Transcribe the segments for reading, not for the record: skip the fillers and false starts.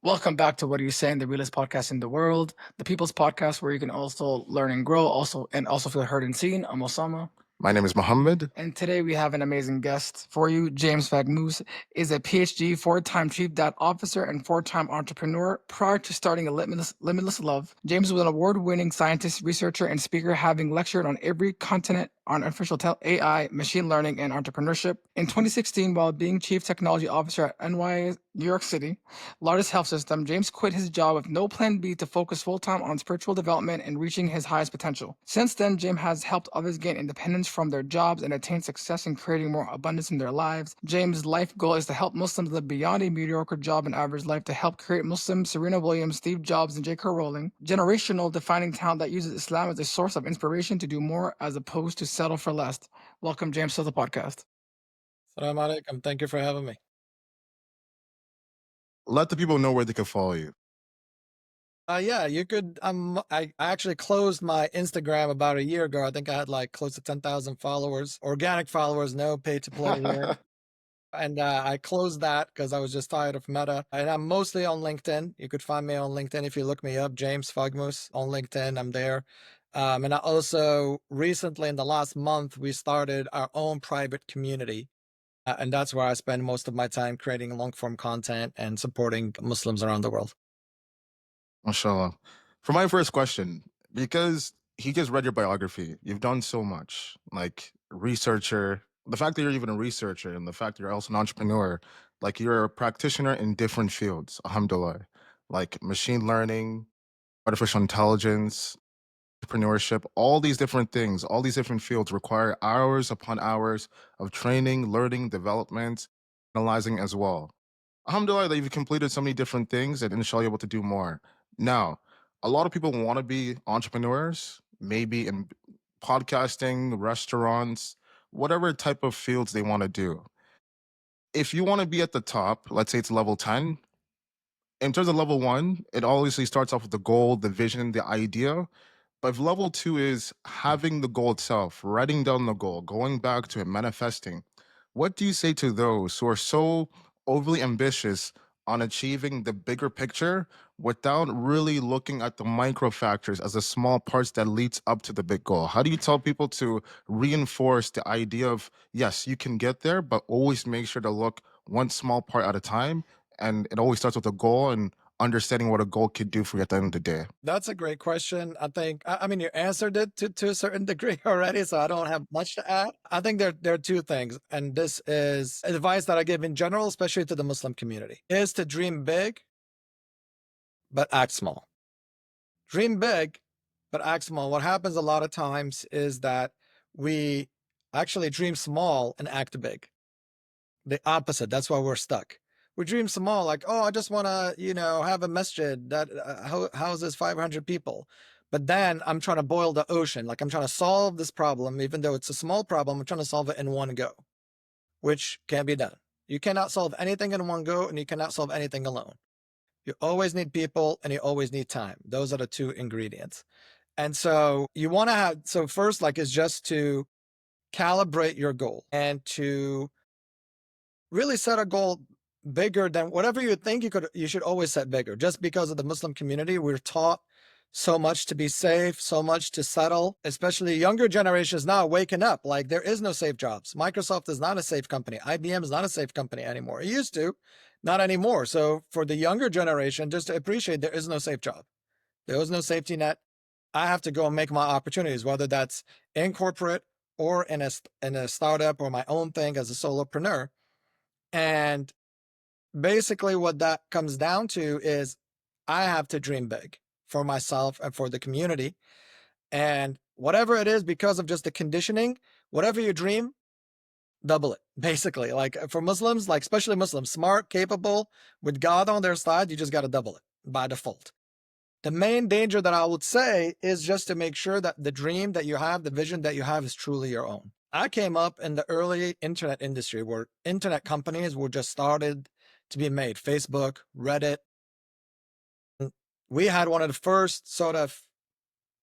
Welcome back to What Are You Saying, the realest podcast in the world, the people's podcast where you can also learn and grow, also feel heard and seen. I'm Osama. My name is Mohammed. And today we have an amazing guest for you. James Faghmous is a PhD, four-time chief data officer, and four-time entrepreneur. Prior to starting a limitless love, James was an award-winning scientist, researcher, and speaker, having lectured on every continent on AI, machine learning, and entrepreneurship. In 2016, while being chief technology officer at NY New York City, largest health system, James quit his job with no plan B to focus full-time on spiritual development and reaching his highest potential. Since then, James has helped others gain independence from their jobs and attain success in creating more abundance in their lives. James' life goal is to help Muslims live beyond a mediocre job and average life, to help create Muslims, Serena Williams, Steve Jobs, and J.K. Rowling, generational defining talent that uses Islam as a source of inspiration to do more as opposed to settle for less. Welcome, James, to the podcast. Assalamu alaikum. Thank you for having me. Let the people know where they can follow you. Yeah, you could. I actually closed my Instagram about a year ago. I think I had like close to 10,000 followers, organic followers, no pay to play here. And I closed that because I was just tired of Meta. And I'm mostly on LinkedIn. You could find me on LinkedIn if you look me up, James Faghmous on LinkedIn. I'm there. And I also recently, in the last month, we started our own private community. And that's where I spend most of my time creating long form content and supporting Muslims around the world. Mashallah. For my first question, because he just read your biography, you've done so much, like researcher. The fact that you're even a researcher and the fact that you're also an entrepreneur, like you're a practitioner in different fields, alhamdulillah, like machine learning, artificial intelligence, entrepreneurship, all these different things, all these different fields require hours upon hours of training, learning, development, analyzing as well. Alhamdulillah that you've completed so many different things and inshallah you're able to do more. Now, a lot of people want to be entrepreneurs, maybe in podcasting, restaurants, whatever type of fields they want to do. If you want to be at the top, let's say it's level 10, in terms of level 1, it obviously starts off with the goal, the vision, the idea. But if level 2 is having the goal itself, writing down the goal, going back to it, manifesting, what do you say to those who are so overly ambitious on achieving the bigger picture without really looking at the micro factors as the small parts that leads up to the big goal? How do you tell people to reinforce the idea of, yes, you can get there, but always make sure to look one small part at a time? And it always starts with a goal and understanding what a goal could do for you at the end of the day. That's a great question. I think, I mean, you answered it to a certain degree already, so I don't have much to add. I think there are two things, and this is advice that I give in general, especially to the Muslim community, is to dream big, but act small. Dream big, but act small. What happens a lot of times is that we actually dream small and act big. The opposite. That's why we're stuck. We dream small, like, oh, I just want to, have a masjid that houses 500 people. But then I'm trying to boil the ocean. Like, I'm trying to solve this problem, even though it's a small problem, I'm trying to solve it in one go, which can't be done. You cannot solve anything in one go, and you cannot solve anything alone. You always need people and you always need time. Those are the two ingredients. And so you want to have, so first, like, is just to calibrate your goal and to really set a goal bigger than whatever you think you should always set bigger. Just because of the Muslim community, we're taught so much to be safe, so much to settle, especially younger generations now waking up. Like, there is no safe jobs. Microsoft is not a safe company. IBM is not a safe company anymore. It used to, not anymore. So for the younger generation, just to appreciate there is no safe job. There is no safety net. I have to go and make my opportunities, whether that's in corporate or in a startup or my own thing as a solopreneur. And basically what that comes down to is I have to dream big for myself and for the community. And whatever it is, because of just the conditioning, whatever you dream, double it. Basically, like for Muslims, like especially Muslims, smart, capable, with God on their side, you just got to double it by default. The main danger that I would say is just to make sure that the dream that you have, the vision that you have, is truly your own. I came up in the early internet industry where internet companies were just started to be made. Facebook, Reddit. We had one of the first sort of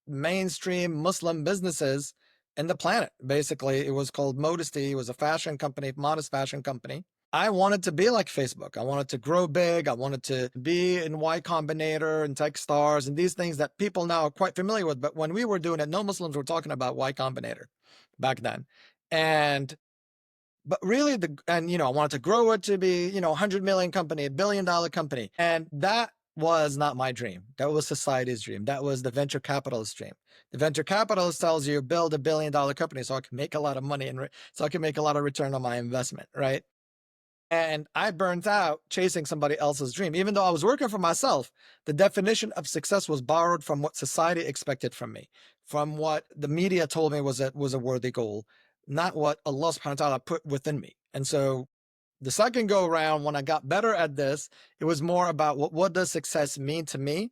mainstream Muslim businesses in the planet. Basically, it was called Modesty. It was a fashion company, modest fashion company. I wanted to be like Facebook. I wanted to grow big. I wanted to be in Y Combinator and Techstars and these things that people now are quite familiar with. But when we were doing it, no Muslims were talking about Y Combinator back then. But really I wanted to grow it to be, 100 million company, $1 billion company. And that was not my dream. That was society's dream. That was the venture capitalist dream. The venture capitalist tells you build $1 billion company so I can make a lot of money and so I can make a lot of return on my investment, right? And I burnt out chasing somebody else's dream. Even though I was working for myself, the definition of success was borrowed from what society expected from me, from what the media told me was a worthy goal, not what Allah subhanahu wa ta'ala put within me. And so the second go around, when I got better at this, it was more about what does success mean to me?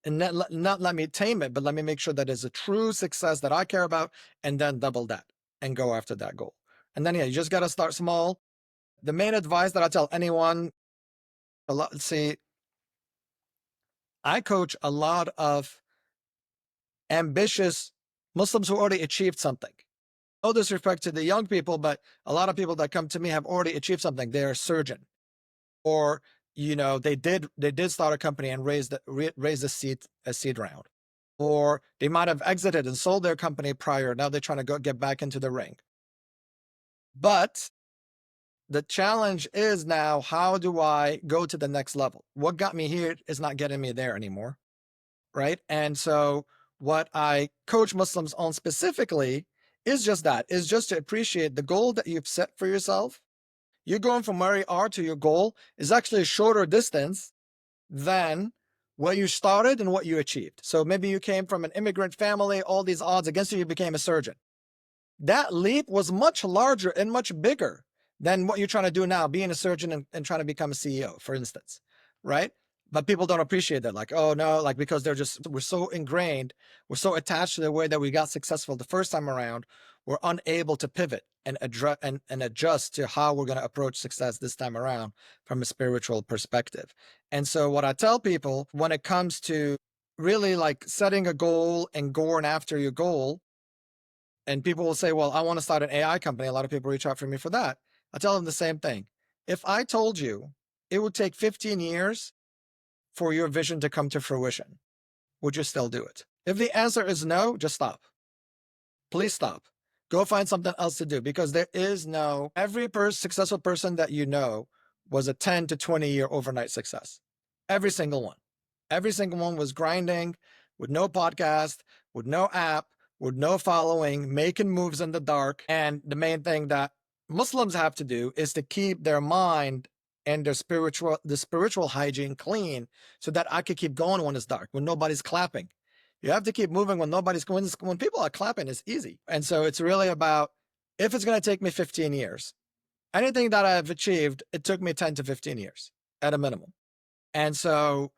And not let me tame it, but let me make sure that it's a true success that I care about, and then double that and go after that goal. And then, you just got to start small. The main advice that I tell anyone, see, I coach a lot of ambitious Muslims who already achieved something. No disrespect to the young people, but a lot of people that come to me have already achieved something. They're a surgeon, or they did start a company and raise a seed round, or they might have exited and sold their company prior. Now they're trying to get back into the ring. But the challenge is now, how do I go to the next level? What got me here is not getting me there anymore, right? And so what I coach Muslims on specifically is just to appreciate the goal that you've set for yourself. You're going from where you are to your goal is actually a shorter distance than where you started and what you achieved. So maybe you came from an immigrant family, all these odds against you, you became a surgeon. That leap was much larger and much bigger than what you're trying to do now, being a surgeon and trying to become a CEO, for instance, right? But people don't appreciate that. Like, oh no, like, because we're so ingrained, we're so attached to the way that we got successful the first time around, we're unable to pivot and address and adjust to how we're going to approach success this time around from a spiritual perspective. And so what I tell people when it comes to really like setting a goal and going after your goal, and people will say, well, I want to start an AI company. A lot of people reach out for me for that. I tell them the same thing. If I told you it would take 15 years for your vision to come to fruition, would you still do it? If the answer is no, just stop. Please stop. Go find something else to do, because there is no, every successful person that you know was a 10 to 20-year overnight success. Every single one. Every single one was grinding with no podcast, with no app, with no following, making moves in the dark. And the main thing that Muslims have to do is to keep their mind and the spiritual hygiene clean, so that I could keep going when it's dark, when nobody's clapping. You have to keep moving when when people are clapping, it's easy. And so it's really about, if it's going to take me 15 years, anything that I've achieved, it took me 10 to 15 years at a minimum. And so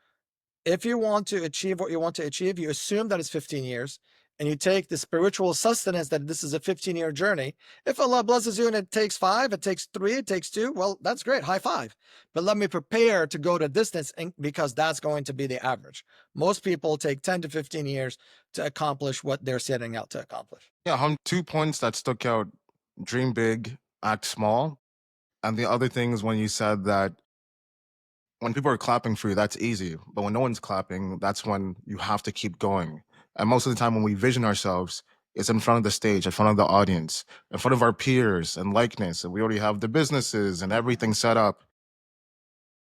if you want to achieve what you want to achieve, you assume that it's 15 years, and you take the spiritual sustenance that this is a 15-year journey. If Allah blesses you and it takes 5, it takes 3, it takes 2, well, that's great, high five. But let me prepare to go the distance, because that's going to be the average. Most people take 10 to 15 years to accomplish what they're setting out to accomplish. Yeah, 2 points that stuck out: dream big, act small. And the other thing is when you said that when people are clapping for you, that's easy. But when no one's clapping, that's when you have to keep going. And most of the time when we vision ourselves, it's in front of the stage, in front of the audience, in front of our peers and likeness. And we already have the businesses and everything set up.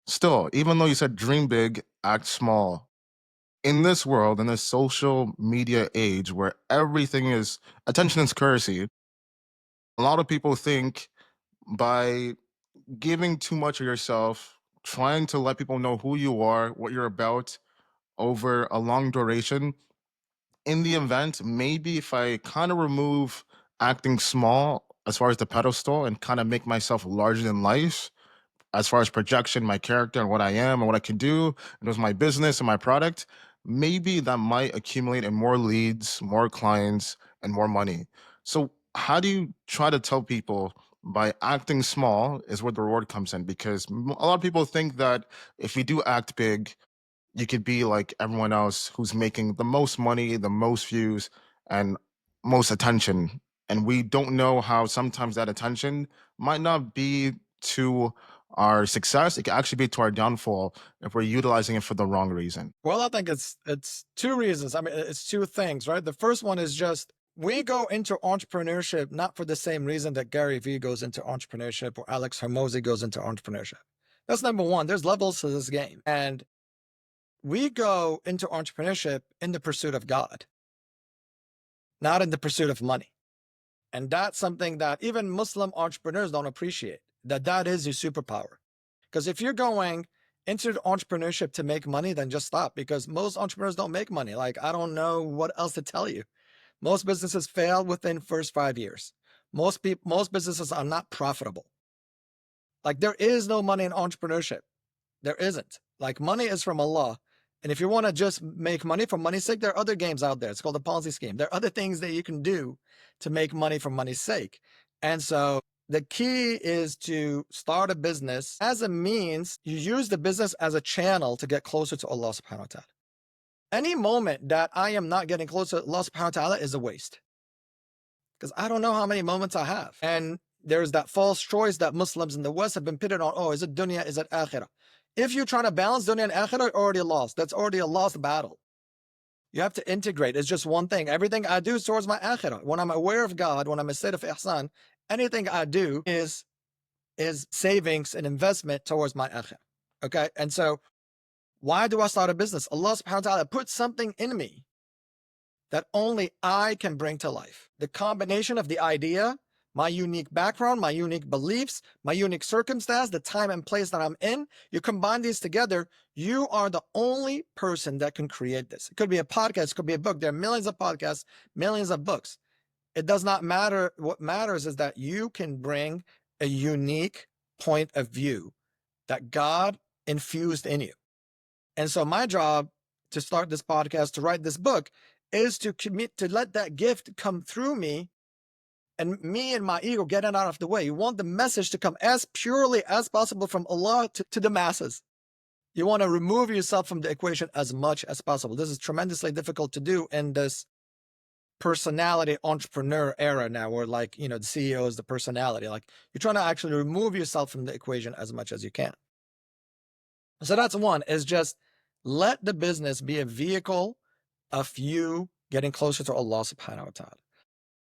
Still, even though you said dream big, act small, in this world, in this social media age where everything is attention is currency, a lot of people think by giving too much of yourself, trying to let people know who you are, what you're about over a long duration, in the event, maybe if I kind of remove acting small as far as the pedestal and kind of make myself larger than life, as far as projection, my character and what I am and what I can do, and it was my business and my product, maybe that might accumulate in more leads, more clients, and more money. So, how do you try to tell people by acting small is where the reward comes in? Because a lot of people think that if we do act big, you could be like everyone else who's making the most money, the most views, and most attention. And we don't know how sometimes that attention might not be to our success. It can actually be to our downfall if we're utilizing it for the wrong reason. Well, I think it's two reasons. I mean, it's two things, right? The first one is just we go into entrepreneurship not for the same reason that Gary Vee goes into entrepreneurship or Alex Hormozy goes into entrepreneurship. That's number one. There's levels to this game. And we go into entrepreneurship in the pursuit of God, not in the pursuit of money. And that's something that even Muslim entrepreneurs don't appreciate, that is your superpower. Because if you're going into entrepreneurship to make money, then just stop, because most entrepreneurs don't make money. Like, I don't know what else to tell you. Most businesses fail within first 5 years. Most businesses are not profitable. Like, there is no money in entrepreneurship. There isn't. Like, money is from Allah. And if you want to just make money for money's sake, there are other games out there. It's called a Ponzi scheme. There are other things that you can do to make money for money's sake. And so the key is to start a business as a means. You use the business as a channel to get closer to Allah subhanahu wa ta'ala. Any moment that I am not getting closer to Allah subhanahu wa ta'ala is a waste. Because I don't know how many moments I have. And there's that false choice that Muslims in the West have been pitted on. Oh, is it dunya? Is it akhirah? If you're trying to balance dunya and akhirah, you're already lost. That's already a lost battle. You have to integrate. It's just one thing. Everything I do is towards my akhirah. When I'm aware of God, when I'm a state of ihsan, anything I do is savings and investment towards my akhirah. Okay? And so why do I start a business? Allah subhanahu wa ta'ala put something in me that only I can bring to life. The combination of the idea, my unique background, my unique beliefs, my unique circumstance, the time and place that I'm in, you combine these together, you are the only person that can create this. It could be a podcast, it could be a book. There are millions of podcasts, millions of books. It does not matter. What matters is that you can bring a unique point of view that God infused in you. And so my job to start this podcast, to write this book, is to commit to let that gift come through me, and me and my ego get it out of the way. You want the message to come as purely as possible from Allah to the masses. You want to remove yourself from the equation as much as possible. This is tremendously difficult to do in this personality entrepreneur era now, where, like, the CEO is the personality. Like, you're trying to actually remove yourself from the equation as much as you can. So that's one, is just let the business be a vehicle of you getting closer to Allah subhanahu wa ta'ala.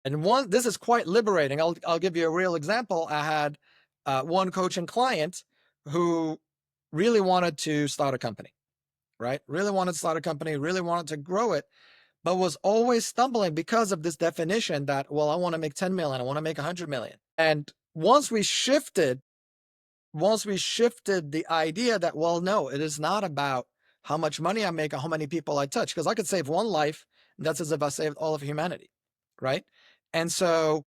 And this is quite liberating. I'll give you a real example. I had one coaching client who really wanted to start a company, right? Really wanted to start a company, really wanted to grow it, but was always stumbling because of this definition that, well, I want to make 10 million, I want to make 100 million. And once we shifted the idea that, well, no, it is not about how much money I make or how many people I touch, because I could save one life, and that's as if I saved all of humanity, right? And so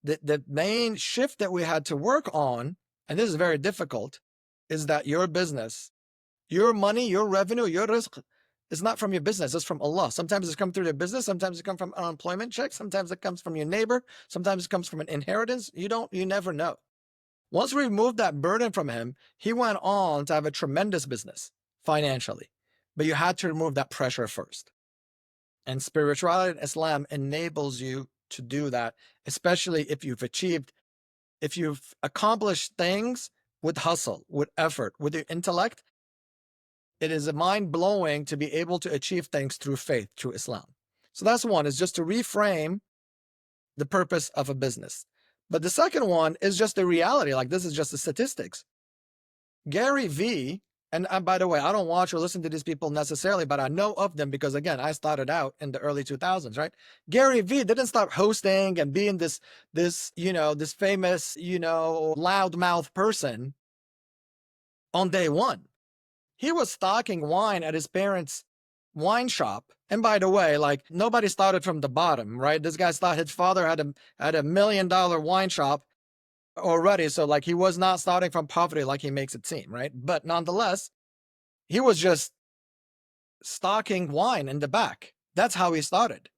the main shift that we had to work on, and this is very difficult, is that your business, your money, your revenue, your rizq is not from your business, it's from Allah. Sometimes it comes through your business, sometimes it comes from an unemployment check, sometimes it comes from your neighbor, sometimes it comes from an inheritance. You never know. Once we removed that burden from him, he went on to have a tremendous business financially. But you had to remove that pressure first. And spirituality in Islam enables you to do that, especially if you've accomplished things with hustle, with effort, with your intellect. It is mind-blowing to be able to achieve things through faith, through Islam. So that's one, is just to reframe the purpose of a business. But the second one is just the reality. Like, this is just the statistics. Gary Vee, and by the way, I don't watch or listen to these people necessarily, but I know of them because, again, I started out in the early 2000s, right? Gary Vee didn't start hosting and being this famous, loudmouth person on day one. He was stocking wine at his parents' wine shop. And by the way, like, nobody started from the bottom, right? This guy thought his father had a $1 million wine shop already. So, like, he was not starting from poverty like he makes it seem, right? But nonetheless, he was just stocking wine in the back. That's how he started.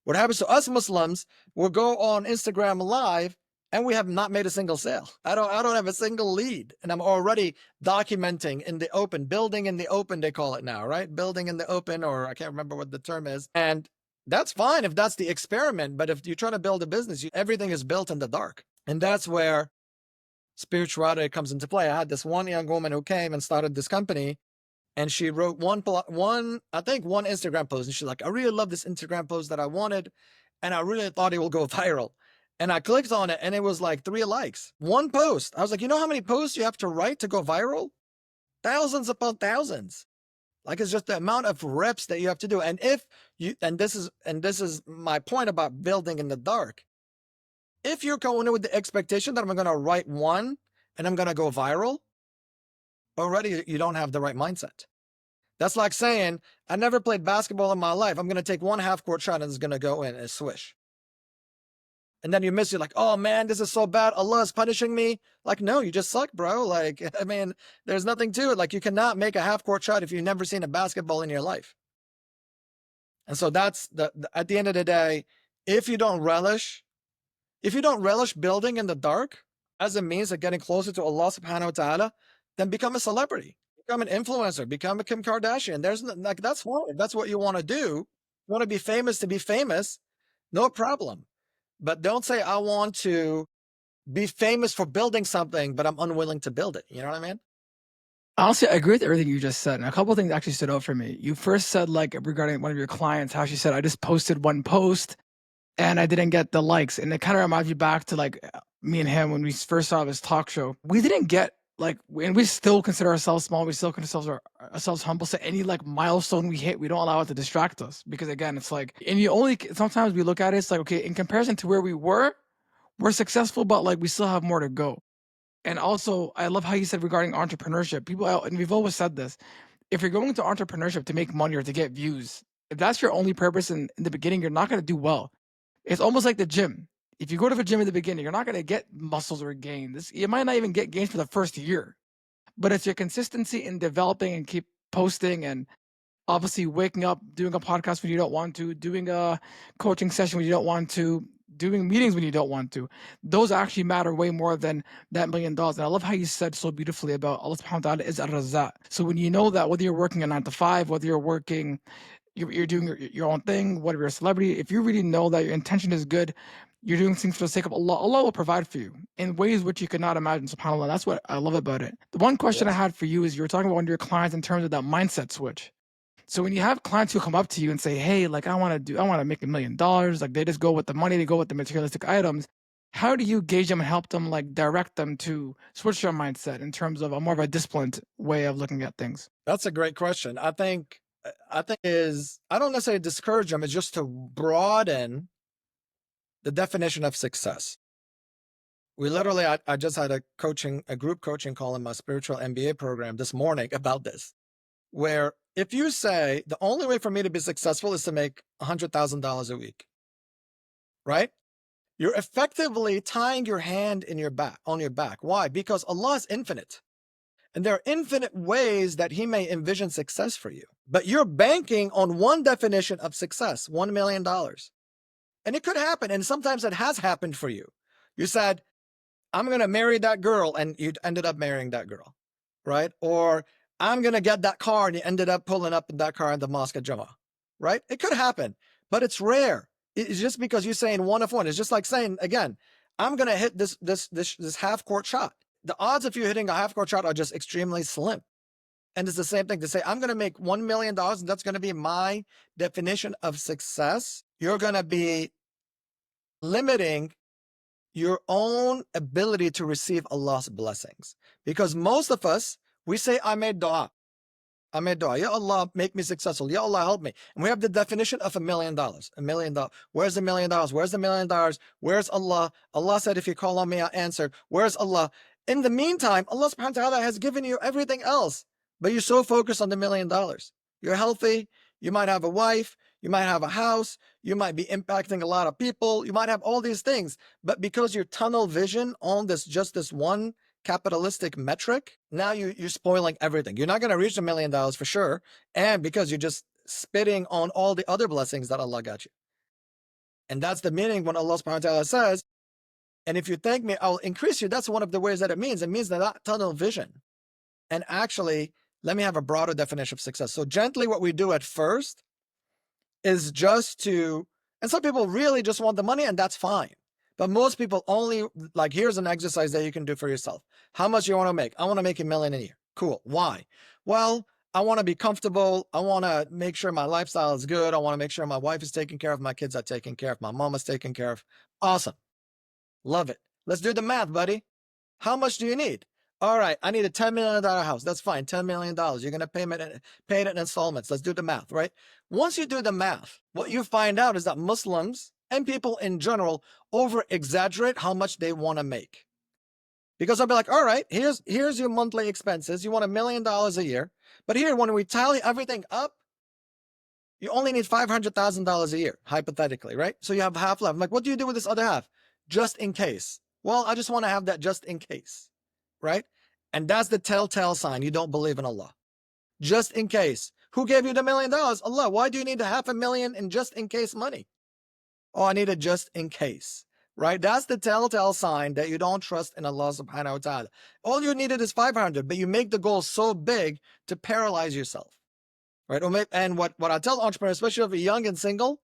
What happens to us Muslims, we'll go on Instagram Live and we have not made a single sale. I don't have a single lead. And I'm already documenting in the open, building in the open, they call it now, right? Building in the open, or I can't remember what the term is. And that's fine if that's the experiment. But if you're trying to build a business, everything is built in the dark. And that's where spirituality comes into play. I had this one young woman who came and started this company, and she wrote one Instagram post, and she's like, I really love this Instagram post that I wanted, and I really thought it will go viral. And I clicked on it, and it was like 3 likes. One post. I was like, you know how many posts you have to write to go viral? Thousands upon thousands. Like, it's just the amount of reps that you have to do. And if you, and this is my point about building in the dark. If you're going in with the expectation that I'm going to write one and I'm going to go viral, already you don't have the right mindset. That's like saying, I never played basketball in my life. I'm going to take one half-court shot and it's going to go in and swish. And then you miss, you're like, oh man, this is so bad. Allah is punishing me. Like, no, you just suck, bro. Like, I mean, there's nothing to it. Like, you cannot make a half-court shot if you've never seen a basketball in your life. And so that's at the end of the day, if you don't relish building in the dark as a means of getting closer to Allah subhanahu wa ta'ala, then become a celebrity, become an influencer, become a Kim Kardashian. There's like, that's fine. If that's what you want to do, you want to be famous, no problem. But don't say, I want to be famous for building something, but I'm unwilling to build it. You know what I mean? Honestly, I agree with everything you just said. And a couple of things actually stood out for me. You first said, like, regarding one of your clients, how she said, I just posted one post and I didn't get the likes. And it kind of reminds you back to like me and him when we first saw his talk show. We didn't get like, and we still consider ourselves small. We still consider ourselves humble. So any like milestone we hit, we don't allow it to distract us. Because again, it's like, and you only, sometimes we look at it, it's like, okay, in comparison to where we were, we're successful, but like we still have more to go. And also, I love how you said regarding entrepreneurship. People, and we've always said this, if you're going into entrepreneurship to make money or to get views, if that's your only purpose in the beginning, you're not going to do well. It's almost like the gym. If you go to the gym in the beginning, you're not going to get muscles or gains. You might not even get gains for the first year. But it's your consistency in developing and keep posting and obviously waking up, doing a podcast when you don't want to, doing a coaching session when you don't want to, doing meetings when you don't want to. Those actually matter way more than that $1 million. And I love how you said so beautifully about Allah subhanahu wa ta'ala is ar-Razzaq. So when you know that whether you're working a 9 to 5, whether you're working, you're doing your own thing, whether you're a celebrity, if you really know that your intention is good, you're doing things for the sake of Allah, Allah will provide for you in ways which you could not imagine, subhanAllah. That's what I love about it. The one question I had for you is you were talking about one of your clients in terms of that mindset switch. So when you have clients who come up to you and say, hey, like I want to make $1 million, like they just go with the money, they go with the materialistic items. How do you gauge them and help them, like direct them to switch their mindset in terms of a more of a disciplined way of looking at things? That's a great question. I think I don't necessarily discourage them. It's just to broaden the definition of success. We literally, I just had a group coaching call in my spiritual MBA program this morning about this, where if you say the only way for me to be successful is to make $100,000 a week, right? You're effectively tying your hand on your back. Why? Because Allah is infinite. And there are infinite ways that He may envision success for you. But you're banking on one definition of success, $1 million. And it could happen. And sometimes it has happened for you. You said, I'm going to marry that girl, and you ended up marrying that girl, right? Or I'm going to get that car, and you ended up pulling up in that car in the mosque at Jummah, right? It could happen, but it's rare. It's just because you're saying one of one. It's just like saying, again, I'm going to hit this half-court shot. The odds of you hitting a half-court shot are just extremely slim. And it's the same thing to say, I'm going to make $1 million, and that's going to be my definition of success. You're going to be limiting your own ability to receive Allah's blessings. Because most of us, we say, I made dua. I made dua. Ya Allah, make me successful. Ya Allah, help me. And we have the definition of $1 million. $1 million. Where's the $1 million? Where's the $1 million? Where's Allah? Allah said, if you call on me, I answer. Where's Allah? In the meantime, Allah subhanahu wa ta'ala has given you everything else, but you're so focused on the $1 million. You're healthy. You might have a wife. You might have a house. You might be impacting a lot of people. You might have all these things, but because you're tunnel vision on just this one capitalistic metric, now you're spoiling everything. You're not going to reach $1 million for sure. And because you're just spitting on all the other blessings that Allah got you. And that's the meaning when Allah subhanahu wa ta'ala says, and if you thank me, I'll increase you. That's one of the ways that it means. It means that not tunnel vision. And actually, let me have a broader definition of success. So gently, what we do at first is just to, and some people really just want the money, and that's fine. But most people only, like, here's an exercise that you can do for yourself. How much you want to make? I want to make $1 million a year. Cool. Why? Well, I want to be comfortable. I want to make sure my lifestyle is good. I want to make sure my wife is taken care of, my kids are taken care of, my mom is taken care of. Awesome. Love it. Let's do the math, buddy. How much do you need? All right, I need a $10 million house. That's fine, $10 million. You're going to pay it in installments. Let's do the math, right? Once you do the math, what you find out is that Muslims and people in general over-exaggerate how much they want to make. Because I'll be like, all right, here's your monthly expenses. You want $1 million a year. But here, when we tally everything up, you only need $500,000 a year, hypothetically, right? So you have half left. I'm like, what do you do with this other half? Just in case. Well, I just want to have that just in case, right? And that's the telltale sign you don't believe in Allah. Just in case. Who gave you the $1 million? Allah. Why do you need $500,000 in just in case money? Oh, I need it just in case, right? That's the telltale sign that you don't trust in Allah subhanahu wa ta'ala. All you needed is 500, but you make the goal so big to paralyze yourself, right? And what I tell entrepreneurs, especially if you're young and single,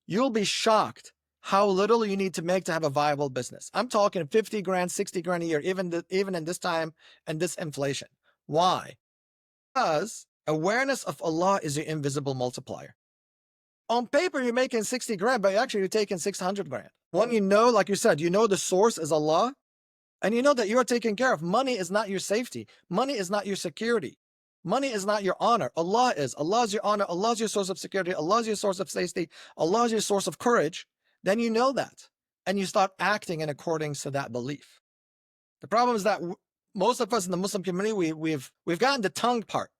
you'll be shocked how little you need to make to have a viable business. I'm talking 50 grand, 60 grand a year, even in this time and this inflation. Why? Because awareness of Allah is your invisible multiplier. On paper, you're making 60 grand, but actually you're taking 600 grand. When you know, like you said, you know the source is Allah, and you know that you are taken care of. Money is not your safety. Money is not your security. Money is not your honor. Allah is. Allah is your honor. Allah is your source of security. Allah is your source of safety. Allah is your source of courage. Then you know that, and you start acting in accordance to that belief. The problem is that most of us in the Muslim community, we've gotten the tongue part.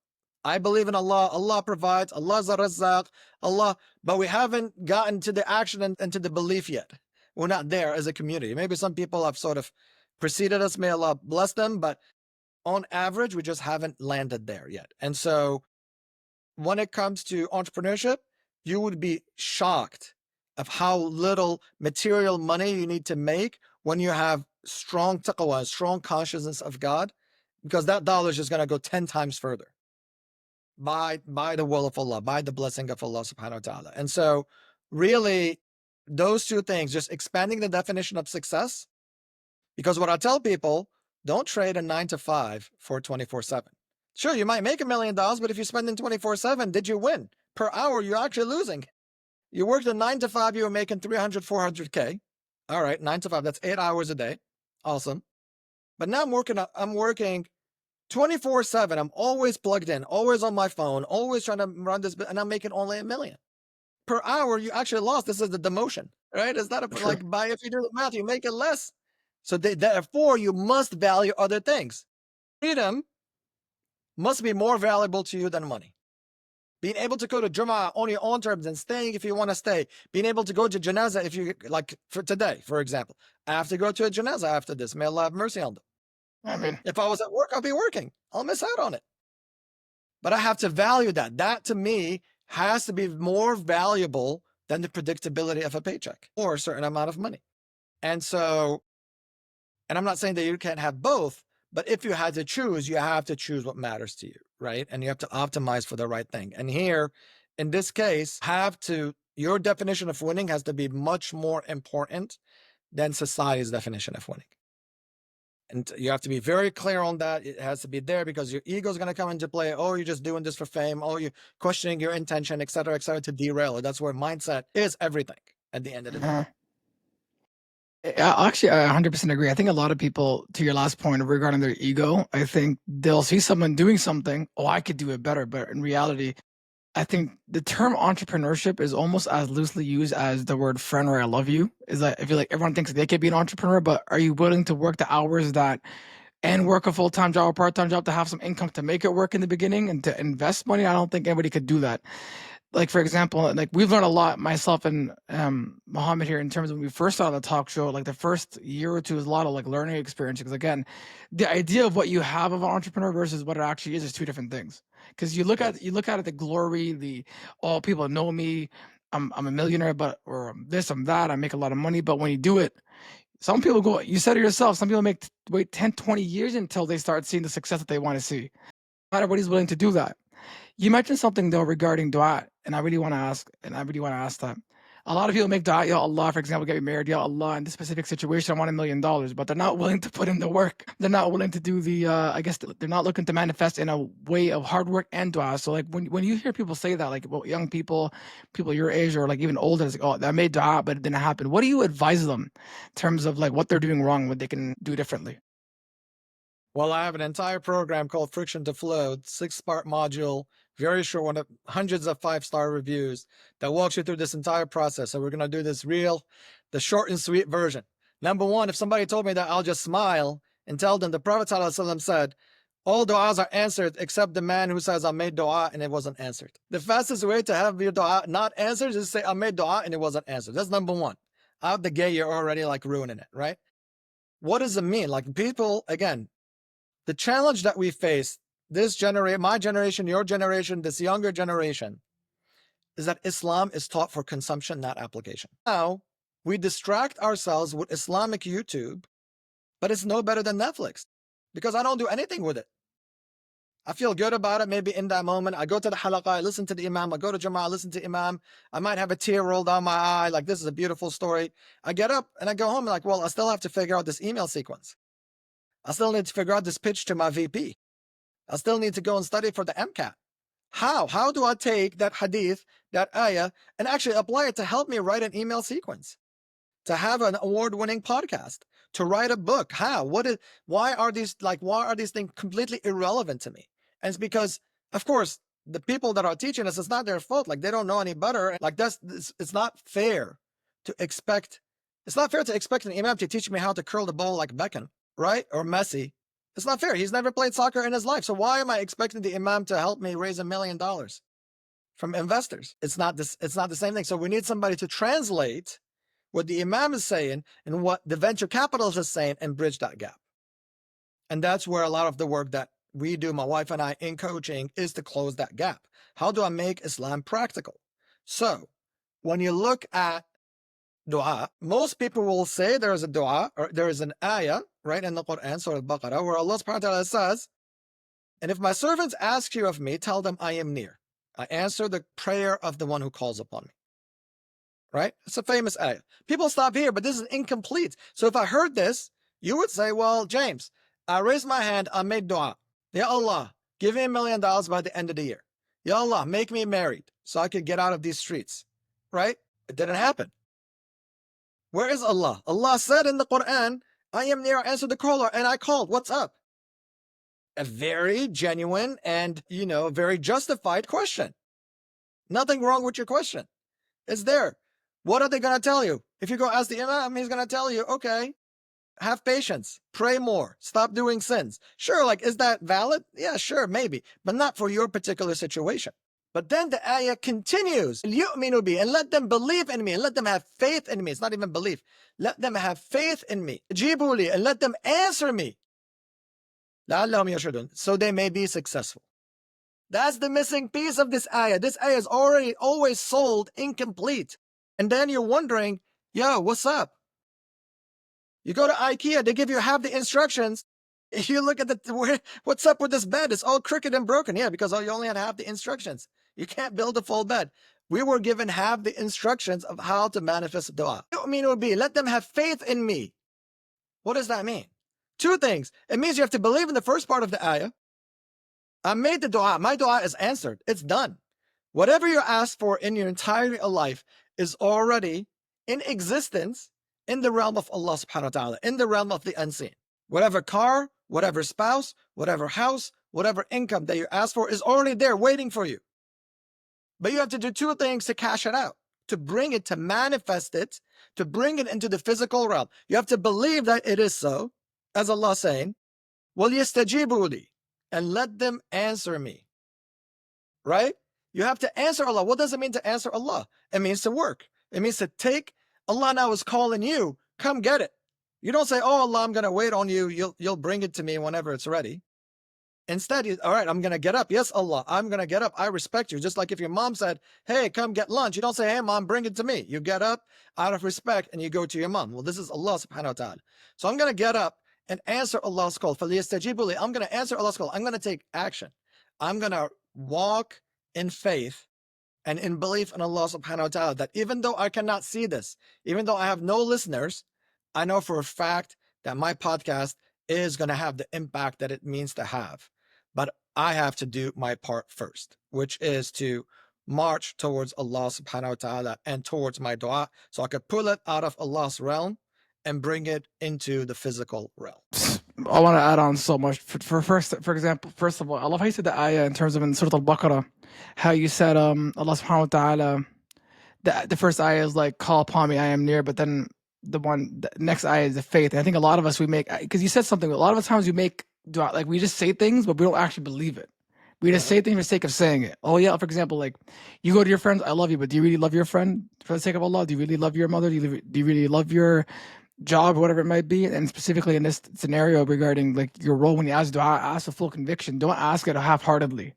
I believe in Allah. Allah provides. Allah is a Razzaq. Allah, but we haven't gotten to the action and to the belief yet. We're not there as a community. Maybe some people have sort of preceded us. May Allah bless them. But on average, we just haven't landed there yet. And so when it comes to entrepreneurship, you would be shocked of how little material money you need to make when you have strong taqwa, strong consciousness of God, because that dollar is just going to go 10 times further by the will of Allah, by the blessing of Allah subhanahu wa ta'ala. And so really those two things, just expanding the definition of success, because what I tell people, don't trade a 9 to 5 for 24/7. Sure, you might make $1 million, but if you're spending 24/7, did you win? Per hour, you're actually losing. You worked a 9 to 5, you were making 300, 400K. All right, 9 to 5, that's 8 hours a day. Awesome. But now I'm working 24/7. I'm always plugged in, always on my phone, always trying to run this, and I'm making only $1 million. Per hour, you actually lost. This is the demotion, right? It's not like if you do the math, you make it less. So therefore, you must value other things. Freedom must be more valuable to you than money. Being able to go to Jummah on your own terms and staying if you want to stay. Being able to go to Janazah if you, like for today, for example. I have to go to a Janazah after this. May Allah have mercy on them. I mean, if I was at work, I'll be working. I'll miss out on it. But I have to value that. That to me has to be more valuable than the predictability of a paycheck or a certain amount of money. And so, and I'm not saying that you can't have both, but if you had to choose, you have to choose what matters to you, right? And you have to optimize for the right thing. And here, in this case, your definition of winning has to be much more important than society's definition of winning. And you have to be very clear on that. It has to be there because your ego is going to come into play. Oh, you're just doing this for fame. Oh, you're questioning your intention, et cetera, to derail it. That's where mindset is everything at the end of the day. Actually, I 100% agree. I think a lot of people, to your last point regarding their ego, I think they'll see someone doing something. Oh, I could do it better. But in reality, I think the term entrepreneurship is almost as loosely used as the word friend or I love you. Is that I feel like everyone thinks they could be an entrepreneur, but are you willing to work the hours that and work a full-time job or part-time job to have some income to make it work in the beginning and to invest money? I don't think anybody could do that. Like, for example, like we've learned a lot, myself and Mohammed here, in terms of when we first started the talk show, like the first year or two is a lot of like learning experience. Because again, the idea of what you have of an entrepreneur versus what it actually is two different things. Because you look at it, the glory, all people know me, I'm a millionaire, or this, I'm that, I make a lot of money. But when you do it, some people go, you said it yourself, some people wait 10, 20 years until they start seeing the success that they want to see. Not everybody's willing to do that. You mentioned something though regarding dua, and I really want to ask that. A lot of people make dua, Ya Allah, for example, get me married, Ya Allah, in this specific situation, I want $1 million, but they're not willing to put in the work. They're not willing to do the, I guess they're not looking to manifest in a way of hard work and dua. So like when you hear people say that, like well, young people your age or like even older, it's like, oh, I made dua, but it didn't happen. What do you advise them in terms of like what they're doing wrong, what they can do differently? Well, I have an entire program called Friction to Flow, 6-part module, very short one, hundreds of 5-star reviews that walks you through this entire process. So we're going to do this the short and sweet version. Number one, if somebody told me that, I'll just smile and tell them the Prophet ﷺ said, all du'as are answered except the man who says, I made dua and it wasn't answered. The fastest way to have your dua not answered is to say, I made dua and it wasn't answered. That's number one. Out the gate, you're already like ruining it, right? What does it mean? Like people, again, the challenge that we face, this generation, my generation, your generation, this younger generation, is that Islam is taught for consumption, not application. Now, we distract ourselves with Islamic YouTube, but it's no better than Netflix because I don't do anything with it. I feel good about it maybe in that moment. I go to the halaqah, I listen to the imam, I go to Jama'ah, I listen to imam. I might have a tear roll down my eye, like this is a beautiful story. I get up and I go home and like, well, I still have to figure out this email sequence. I still need to figure out this pitch to my VP. I still need to go and study for the MCAT. How do I take that hadith, that ayah, and actually apply it to help me write an email sequence, to have an award-winning podcast, to write a book? Why are these things completely irrelevant to me? And it's because, of course, the people that are teaching us, it's not their fault. Like they don't know any better. Like it's not fair to expect. It's not fair to expect an imam to teach me how to curl the ball like Beckham, right? Or Messi. It's not fair. He's never played soccer in his life. So why am I expecting the imam to help me raise $1 million from investors? It's not the same thing. So we need somebody to translate what the imam is saying and what the venture capitalist is saying and bridge that gap. And that's where a lot of the work that we do, my wife and I, in coaching, is to close that gap. How do I make Islam practical? So when you look at dua, most people will say there is a dua or there is an ayah, right, in the Quran, Surah Al-Baqarah, where Allah subhanahu wa ta'ala says, and if my servants ask you of me, tell them I am near. I answer the prayer of the one who calls upon me. Right? It's a famous ayah. People stop here, but this is incomplete. So if I heard this, you would say, well, James, I raised my hand, I made dua. Ya Allah, give me $1 million by the end of the year. Ya Allah, make me married so I could get out of these streets. Right? It didn't happen. Where is Allah? Allah said in the Quran, I am near, answer the caller, and I called. What's up? A very genuine and, very justified question. Nothing wrong with your question. It's there. What are they going to tell you? If you go ask the imam, he's going to tell you, okay, have patience, pray more, stop doing sins. Sure, like, is that valid? Yeah, sure, maybe, but not for your particular situation. But then the ayah continues, يُؤْمِنُ بِي, and let them believe in me, and let them have faith in me. It's not even belief. Let them have faith in me. جِيبُوا لِي, and let them answer me. لَعَلَّهُمْ يَرْشُدُونَ, so they may be successful. That's the missing piece of this ayah. This ayah is already always sold incomplete. And then you're wondering, yo, what's up? You go to IKEA, they give you half the instructions. If you look at what's up with this bed? It's all crooked and broken. Yeah, because you only had half the instructions. You can't build a full bed. We were given half the instructions of how to manifest dua. Let them have faith in me. What does that mean? Two things. It means you have to believe in the first part of the ayah. I made the dua. My dua is answered. It's done. Whatever you ask for in your entire life is already in existence in the realm of Allah subhanahu wa ta'ala, in the realm of the unseen. Whatever car, whatever spouse, whatever house, whatever income that you ask for is already there waiting for you. But you have to do two things to cash it out, to bring it, to manifest it, to bring it into the physical realm. You have to believe that it is so, as Allah is saying, وَلْيَسْتَجِيبُوا لِي, and let them answer me. Right? You have to answer Allah. What does it mean to answer Allah? It means to work. It means to take. Allah now is calling you. Come get it. You don't say, oh, Allah, I'm going to wait on you. You'll bring it to me whenever it's ready. Instead, all right, I'm going to get up. Yes, Allah, I'm going to get up. I respect you. Just like if your mom said, hey, come get lunch. You don't say, hey, mom, bring it to me. You get up out of respect and you go to your mom. Well, this is Allah subhanahu wa ta'ala. So I'm going to get up and answer Allah's call. فَلْيَسْتَجِيبُوا لِي. I'm going to answer Allah's call. I'm going to take action. I'm going to walk in faith and in belief in Allah subhanahu wa ta'ala, that even though I cannot see this, even though I have no listeners, I know for a fact that my podcast is going to have the impact that it means to have. But I have to do my part first, which is to march towards Allah subhanahu wa ta'ala and towards my dua, so I could pull it out of Allah's realm and bring it into the physical realm. I want to add on so much. For example, first of all, I love how you said the ayah in terms of in Surah Al-Baqarah, how you said Allah subhanahu wa ta'ala, the first ayah is like, call upon me, I am near, but then the next ayah is the faith. And I think a lot of us, we make, because you said something, a lot of the times we make dua, like we just say things, but we don't actually believe it. We just say things for the sake of saying it. Oh yeah, for example, like you go to your friends, I love you, but do you really love your friend for the sake of Allah? Do you really love your mother? Do you really love your job or whatever it might be? And specifically in this scenario regarding like your role, when you ask dua, ask with full conviction. Don't ask it half-heartedly,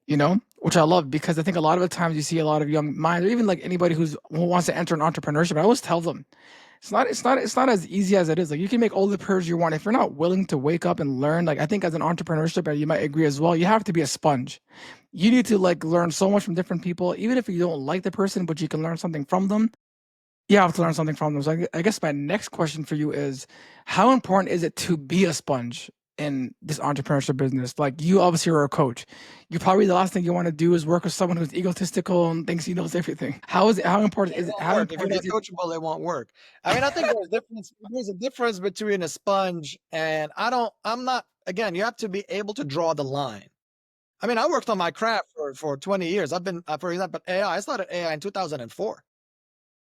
you know, which I love, because I think a lot of the times you see a lot of young minds, or even like anybody who wants to enter an entrepreneurship. I always tell them it's not as easy as it is. Like you can make all the careers you want if you're not willing to wake up and learn. Like I think as an entrepreneurship, and you might agree as well, you have to be a sponge. You need to like learn so much from different people, even if you don't like the person, but you can learn something from them. You have to learn something from them. So I guess my next question for you is, how important is it to be a sponge in this entrepreneurship business? Like you obviously are a coach. You probably the last thing you want to do is work with someone who's egotistical and thinks he knows everything. How important is it? How If you're important not is it? coachable, it won't work. I mean, I think there's a difference between a sponge and I'm not, again, you have to be able to draw the line. I mean, I worked on my craft for 20 years. I've been, for example, AI. I started AI in 2004.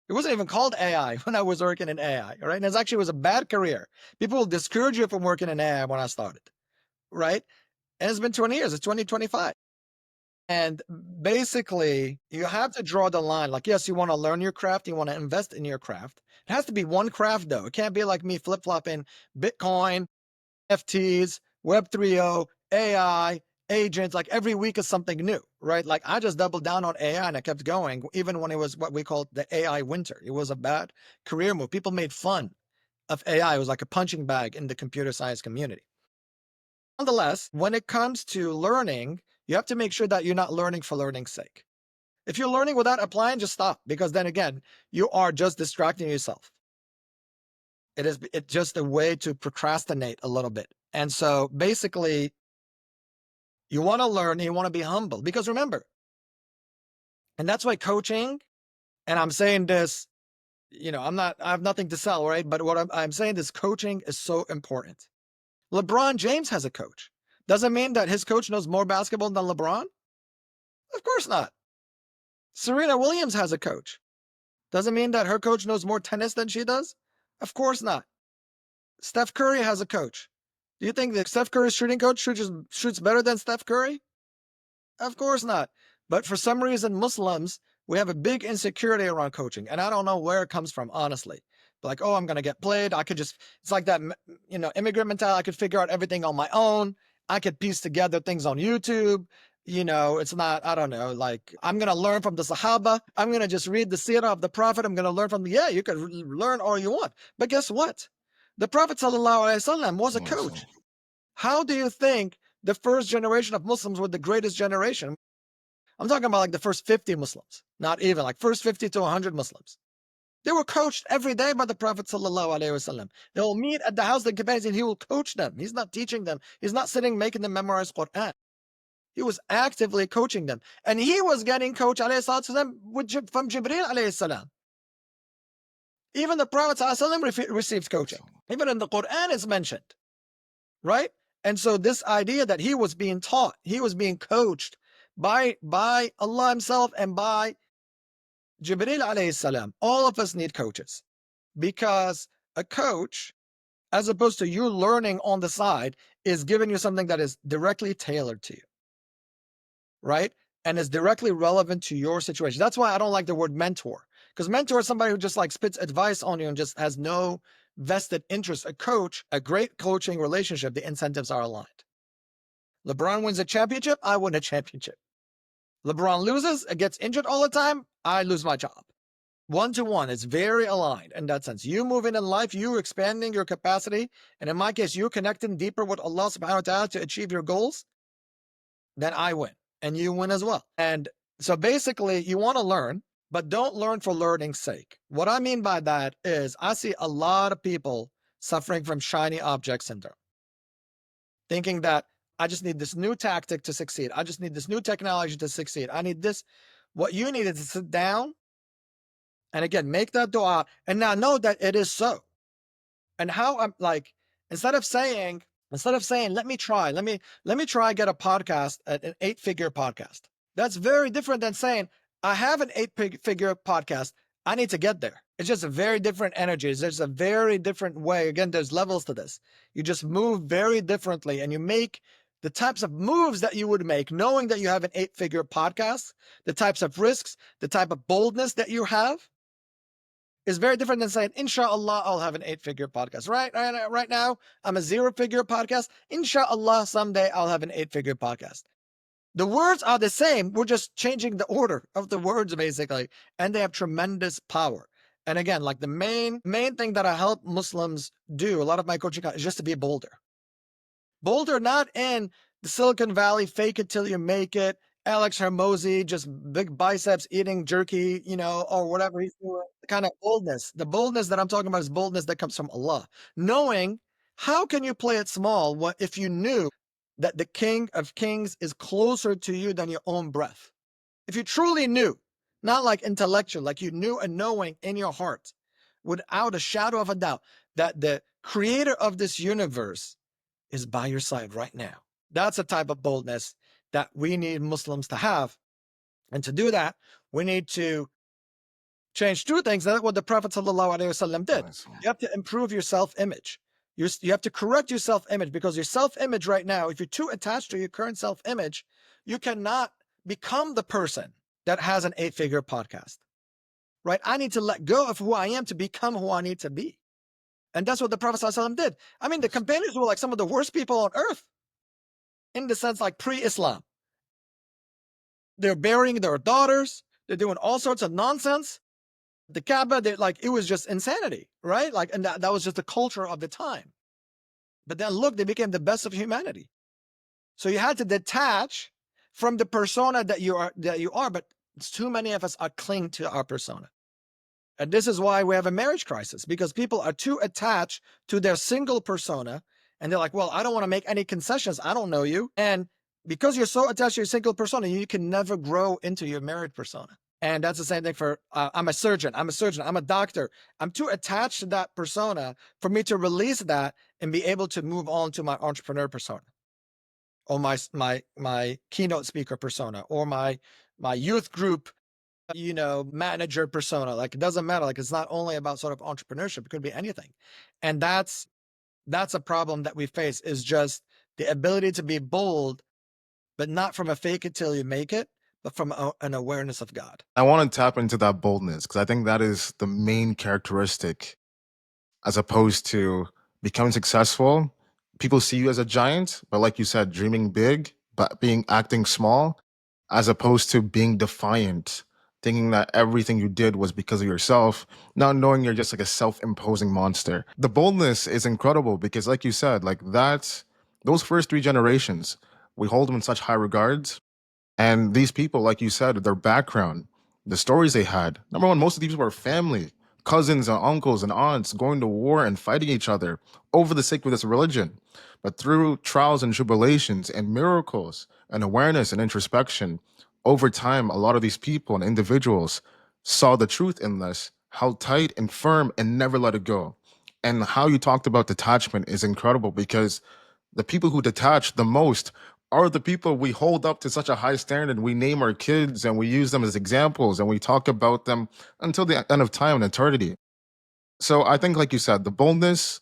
It wasn't even called AI when I was working in AI, right? And it actually was a bad career. People will discourage you from working in AI when I started, right? And it's been 20 years. It's 2025. And basically, you have to draw the line. Like, yes, you want to learn your craft. You want to invest in your craft. It has to be one craft, though. It can't be like me flip-flopping Bitcoin, FTs, Web 3.0, AI, agents. Like every week is something new, right? Like I just doubled down on AI and I kept going, even when it was what we called the AI winter. It was a bad career move. People made fun of AI. It was like a punching bag in the computer science community. Nonetheless, when it comes to learning, you have to make sure that you're not learning for learning's sake. If you're learning without applying, just stop, because then again, you are just distracting yourself. It's just a way to procrastinate a little bit. And so basically, you want to learn and you want to be humble, because remember, and that's why coaching, and I'm saying this, I have nothing to sell, right? But what I'm saying is coaching is so important. LeBron James has a coach. Does it mean that his coach knows more basketball than LeBron? Of course not. Serena Williams has a coach. Does it mean that her coach knows more tennis than she does? Of course not. Steph Curry has a coach. Do you think that Steph Curry's shooting coach shoots better than Steph Curry? Of course not. But for some reason, Muslims, we have a big insecurity around coaching. And I don't know where it comes from, honestly. Like, oh, I'm going to get played. it's like that, immigrant mentality. I could figure out everything on my own. I could piece together things on YouTube. It's not, I don't know, like I'm going to learn from the Sahaba. I'm going to just read the seerah of the Prophet. I'm going to learn from yeah, you could learn all you want. But guess what? The Prophet ﷺ was a coach. How do you think the first generation of Muslims were the greatest generation? I'm talking about like the first 50 Muslims, not even like first 50 to 100 Muslims. They were coached every day by the Prophet ﷺ. They will meet at the house of the companions and he will coach them. He's not teaching them. He's not sitting making them memorize Quran. He was actively coaching them. And he was getting coached ﷺ from Jibreel ﷺ. Even the Prophet ﷺ received coaching. Even in the Quran it's mentioned, right? And so this idea that he was being taught, he was being coached by Allah himself and by Jibreel alayhi salam. All of us need coaches, because a coach, as opposed to you learning on the side, is giving you something that is directly tailored to you, right? And is directly relevant to your situation. That's why I don't like the word mentor, because mentor is somebody who just like spits advice on you and just has no vested interest. A coach, a great coaching relationship, the incentives are aligned. LeBron wins a championship, I win a championship. LeBron loses, gets injured all the time, I lose my job. 1-to-1, it's very aligned in that sense. You moving in life, you expanding your capacity, and in my case, you connecting deeper with Allah subhanahu wa ta'ala to achieve your goals, then I win, and you win as well. And So basically, you want to learn, but don't learn for learning's sake. What I mean by that is I see a lot of people suffering from shiny object syndrome, thinking that I just need this new tactic to succeed. I just need this new technology to succeed. I need this. What you need is to sit down and again, make that dua and now know that it is so. And how I'm like, instead of saying, let me try, let me try get a podcast, an 8-figure podcast. That's very different than saying, I have an 8-figure podcast. I need to get there. It's just a very different energy. There's a very different way. Again, there's levels to this. You just move very differently and you make the types of moves that you would make, knowing that you have an 8-figure podcast, the types of risks, the type of boldness that you have is very different than saying, inshallah, I'll have an 8-figure podcast. Right now, I'm a 0-figure podcast. Inshallah, someday I'll have an 8-figure podcast. The words are the same. We're just changing the order of the words, basically. And they have tremendous power. And again, like the main thing that I help Muslims do, a lot of my coaching is just to be bolder. Bolder, not in the Silicon Valley, fake it till you make it, Alex Hermosi, just big biceps eating jerky, or whatever he's doing. Kind of boldness. The boldness that I'm talking about is boldness that comes from Allah. Knowing how can you play it small if you knew that the King of Kings is closer to you than your own breath? If you truly knew, not like intellectual, like you knew a knowing in your heart, without a shadow of a doubt, that the creator of this universe is by your side right now. That's a type of boldness that we need Muslims to have. And to do that, we need to change two things. That's what the Prophet ﷺ did. You have to improve your self-image. You have to correct your self-image, because your self-image right now, if you're too attached to your current self-image, you cannot become the person that has an 8-figure podcast, right? I need to let go of who I am to become who I need to be. And that's what the Prophet ﷺ did. I mean, the companions were like some of the worst people on earth, in the sense like pre-Islam. They're burying their daughters. They're doing all sorts of nonsense. The Kaaba, it was just insanity, right? And that was just the culture of the time. But then look, they became the best of humanity. So you had to detach from the persona that you are, but too many of us are clinging to our persona. And this is why we have a marriage crisis, because people are too attached to their single persona. And they're like, well, I don't want to make any concessions. I don't know you. And because you're so attached to your single persona, you can never grow into your married persona. And that's the same thing for, I'm a surgeon, I'm a doctor. I'm too attached to that persona for me to release that and be able to move on to my entrepreneur persona, or my keynote speaker persona, or my youth group manager persona. Like, it doesn't matter. Like, it's not only about sort of entrepreneurship. It could be anything. And that's a problem that we face, is just the ability to be bold, but not from a fake it till you make it, but from an awareness of God. I want to tap into that boldness because I think that is the main characteristic, as opposed to becoming successful. People see you as a giant, but like you said, dreaming big, but acting small, as opposed to being defiant, thinking that everything you did was because of yourself, not knowing you're just like a self-imposing monster. The boldness is incredible because, like you said, like those first 3 generations, we hold them in such high regards. And these people, like you said, their background, the stories they had. Number one, most of these people are family, cousins and uncles and aunts going to war and fighting each other over the sake of this religion. But through trials and tribulations and miracles and awareness and introspection, over time, a lot of these people and individuals saw the truth in this, held tight and firm and never let it go. And how you talked about detachment is incredible because the people who detach the most are the people we hold up to such a high standard. We name our kids and we use them as examples and we talk about them until the end of time and eternity. So I think, like you said, the boldness,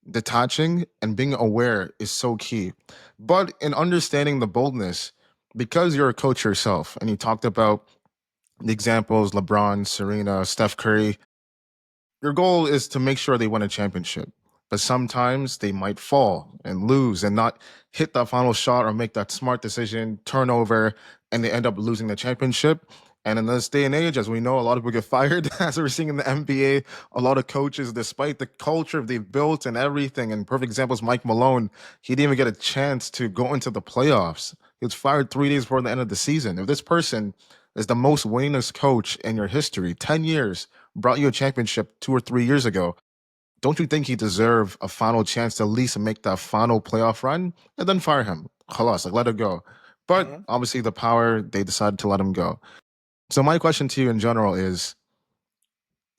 detaching, and being aware is so key. But in understanding the boldness, because you're a coach yourself and you talked about the examples, LeBron, Serena, Steph Curry, your goal is to make sure they win a championship. But sometimes they might fall and lose and not hit that final shot or make that smart decision, turnover, and they end up losing the championship. And in this day and age, as we know, a lot of people get fired, as we're seeing in the NBA. A lot of coaches, despite the culture they've built and everything, and perfect example is Mike Malone, he didn't even get a chance to go into the playoffs. He was fired 3 days before the end of the season. If this person is the most winningest coach in your history, 10 years, brought you a championship 2 or 3 years ago. Don't you think he deserved a final chance to at least make that final playoff run and then fire him? Khalas, like let it go. But Mhm. obviously, the power, they decided to let him go. So, my question to you in general is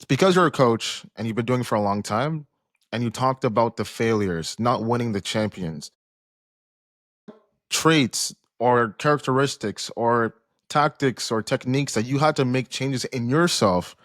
because you're a coach and you've been doing it for a long time, and you talked about the failures, not winning the champions, traits or characteristics or tactics or techniques that you had to make changes in yourself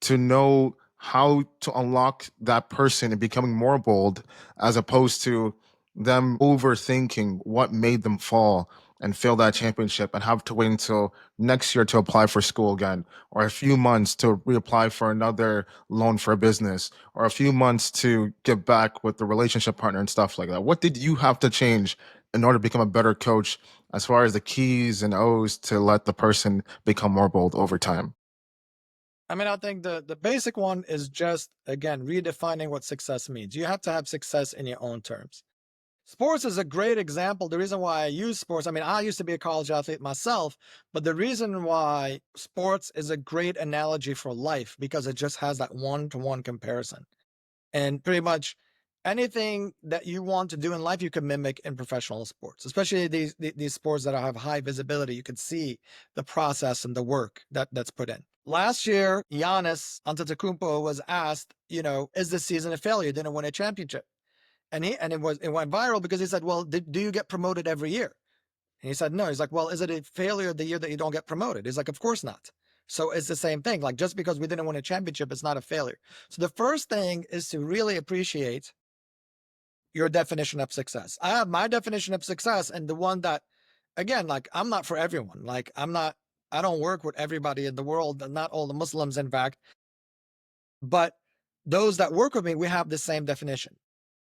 to know how to unlock that person and becoming more bold as opposed to them overthinking what made them fall and fail that championship and have to wait until next year to apply for school again or a few months to reapply for another loan for a business or a few months to get back with the relationship partner and stuff like that. What did you have to change in order to become a better coach as far as the keys and O's to let the person become more bold over time? I mean, I think the basic one is just, again, redefining what success means. You have to have success in your own terms. Sports is a great example. The reason why I use sports, I mean, I used to be a college athlete myself, but the reason why sports is a great analogy for life because it just has that one-to-one comparison. And pretty much anything that you want to do in life, you can mimic in professional sports, especially these sports that have high visibility. You can see the process and the work that's put in. Last year, Giannis Antetokounmpo was asked, is this season a failure? Didn't win a championship. And it went viral because he said, well, do you get promoted every year? And he said, no. He's like, well, is it a failure the year that you don't get promoted? He's like, of course not. So it's the same thing. Like, just because we didn't win a championship, it's not a failure. So the first thing is to really appreciate your definition of success. I have my definition of success, and the one that, again, like, I'm not for everyone. Like, I don't work with everybody in the world, not all the Muslims, in fact. But those that work with me, we have the same definition.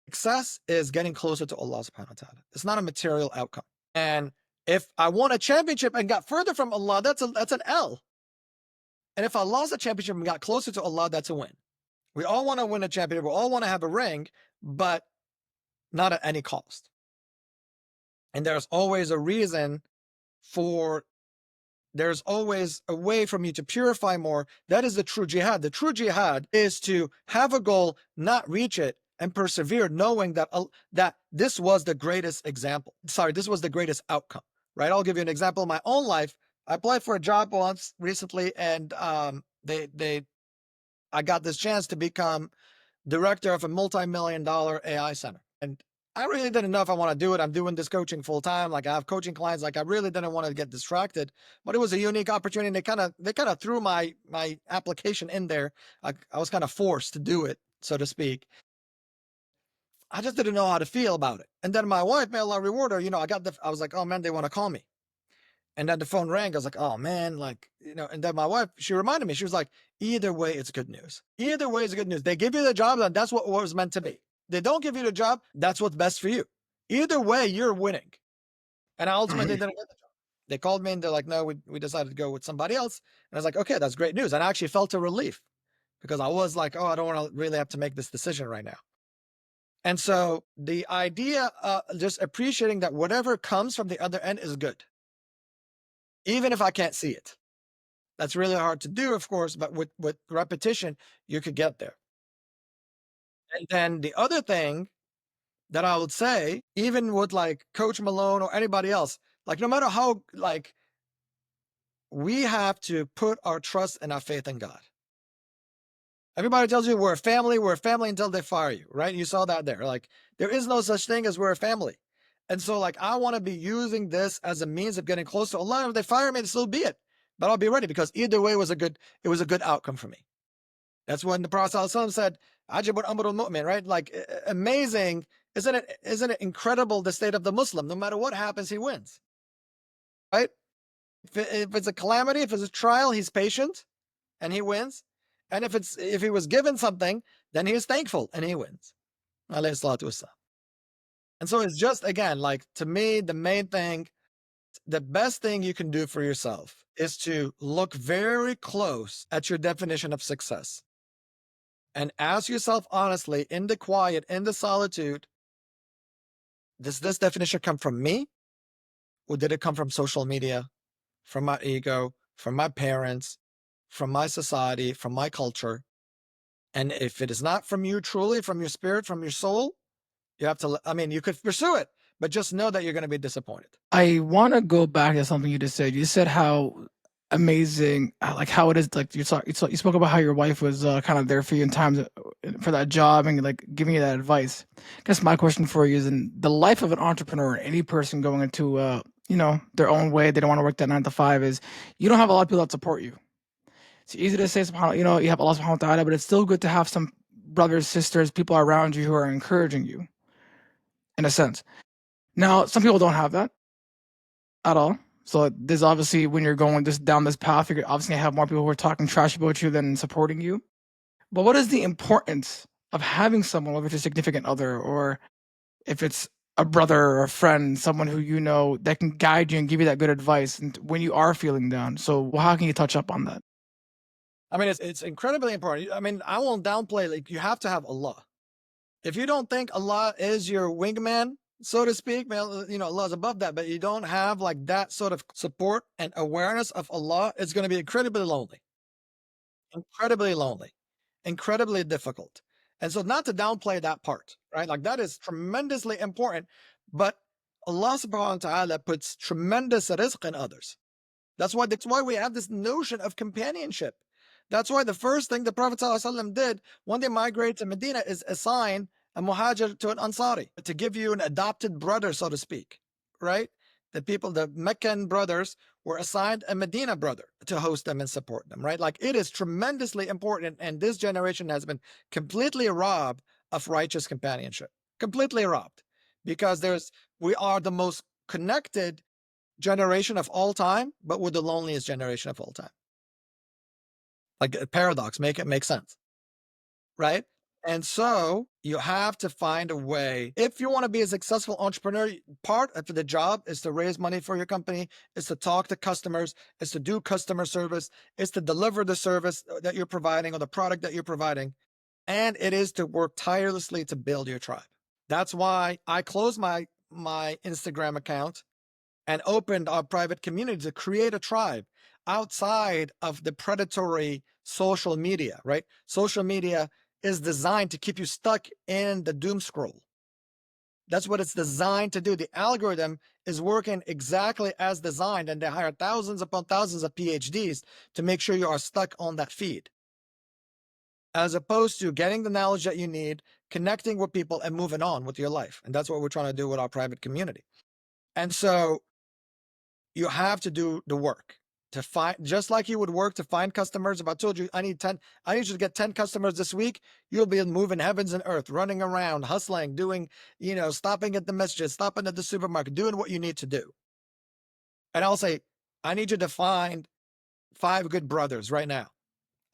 Success is getting closer to Allah subhanahu wa ta'ala. It's not a material outcome. And if I won a championship and got further from Allah, that's an L. And if I lost a championship and got closer to Allah, that's a win. We all want to win a championship. We all want to have a ring, but not at any cost. And there's always a reason for, there's always a way for me to purify more. That is the true jihad. The true jihad is to have a goal, not reach it, and persevere, knowing that that this was the greatest example. Sorry, this was the greatest outcome, right? I'll give you an example in my own life. I applied for a job once recently, and I got this chance to become director of a multi-million-dollar AI center. And I really didn't know if I want to do it. I'm doing this coaching full time. Like, I have coaching clients. Like, I really didn't want to get distracted, but it was a unique opportunity. And they kind of threw my application in there. I was kind of forced to do it, so to speak. I just didn't know how to feel about it. And then my wife, may Allah reward her, I was like, oh man, they want to call me. And then the phone rang. I was like, oh man, and then my wife, she reminded me, she was like, either way, it's good news. Either way, it's good news. They give you the job, and that's what was meant to be. They don't give you the job, that's what's best for you. Either way, you're winning. And I ultimately didn't get the job. They called me and they're like, no, we decided to go with somebody else. And I was like, okay, that's great news. And I actually felt a relief because I was like, oh, I don't want to really have to make this decision right now. And so the idea, just appreciating that whatever comes from the other end is good, even if I can't see it. That's really hard to do, of course, but with repetition, you could get there. And then the other thing that I would say, even with like Coach Malone or anybody else, like, no matter how, like, we have to put our trust and our faith in God. Everybody tells you we're a family until they fire you, right? You saw that there. Like, there is no such thing as we're a family. And so, like, I want to be using this as a means of getting close to Allah. If they fire me, so be it. But I'll be ready, because either way it was a good outcome for me. That's when the Prophet ﷺ said, Ajibun Amrul Mu'min, right? Like, amazing. Isn't it incredible, the state of the Muslim? No matter what happens, he wins. Right? If it's a calamity, if it's a trial, he's patient and he wins. And if he was given something, then he is thankful and he wins. Alayhi salatu wassalam. And so it's just, again, like, to me, the main thing, the best thing you can do for yourself is to look very close at your definition of success and ask yourself honestly, in the quiet, in the solitude, does this definition come from me? Or did it come from social media, from my ego, from my parents, from my society, from my culture. And if it is not from you truly, from your spirit, from your soul, you have to, I mean, you could pursue it, but just know that you're going to be disappointed. I want to go back to something you just said. You said how amazing, like how it is. Like you spoke about how your wife was kind of there for you in times for that job and like giving you that advice. I guess my question for you is: in the life of an entrepreneur, any person going into their own way, they don't want to work that 9 to 5. Is you don't have a lot of people that support you. It's easy to say, you have Allah subhanahu wa ta'ala, but it's still good to have some brothers, sisters, people around you who are encouraging you, in a sense. Now, some people don't have that at all. So there's obviously when you're going down this path, you're obviously gonna have more people who are talking trash about you than supporting you. But what is the importance of having someone, whether it's a significant other or if it's a brother or a friend, someone who you know that can guide you and give you that good advice and when you are feeling down? So how can you touch up on that? I mean, it's incredibly important. I mean, I won't downplay, like, you have to have Allah. If you don't think Allah is your wingman, so to speak, well, Allah is above that, but you don't have like that sort of support and awareness of Allah, it's going to be incredibly lonely, incredibly difficult. And so, not to downplay that part, right? Like, that is tremendously important, but Allah subhanahu wa ta'ala puts tremendous rizq in others. That's why we have this notion of companionship. That's why the first thing the Prophet ﷺ did when they migrated to Medina is assign a muhajir to an Ansari to give you an adopted brother, so to speak, right? The Meccan brothers were assigned a Medina brother to host them and support them, right? Like, it is tremendously important, and this generation has been completely robbed of righteous companionship, completely robbed, because we are the most connected generation of all time, but we're the loneliest generation of all time. Like a paradox, make it make sense, right? And so you have to find a way. If you want to be a successful entrepreneur, part of the job is to raise money for your company, is to talk to customers, is to do customer service, is to deliver the service that you're providing or the product that you're providing. And it is to work tirelessly to build your tribe. That's why I closed my Instagram account and opened our private community to create a tribe outside of the predatory social media, right? Social media is designed to keep you stuck in the doom scroll. That's what it's designed to do. The algorithm is working exactly as designed, and they hire thousands upon thousands of PhDs to make sure you are stuck on that feed, as opposed to getting the knowledge that you need, connecting with people, and moving on with your life. And that's what we're trying to do with our private community. And so you have to do the work to find, just like you would work to find customers. If I told you I need you to get 10 customers this week, you'll be moving heavens and earth, running around, hustling, doing, stopping at the masjid, stopping at the supermarket, doing what you need to do. And I'll say, I need you to find 5 good brothers right now.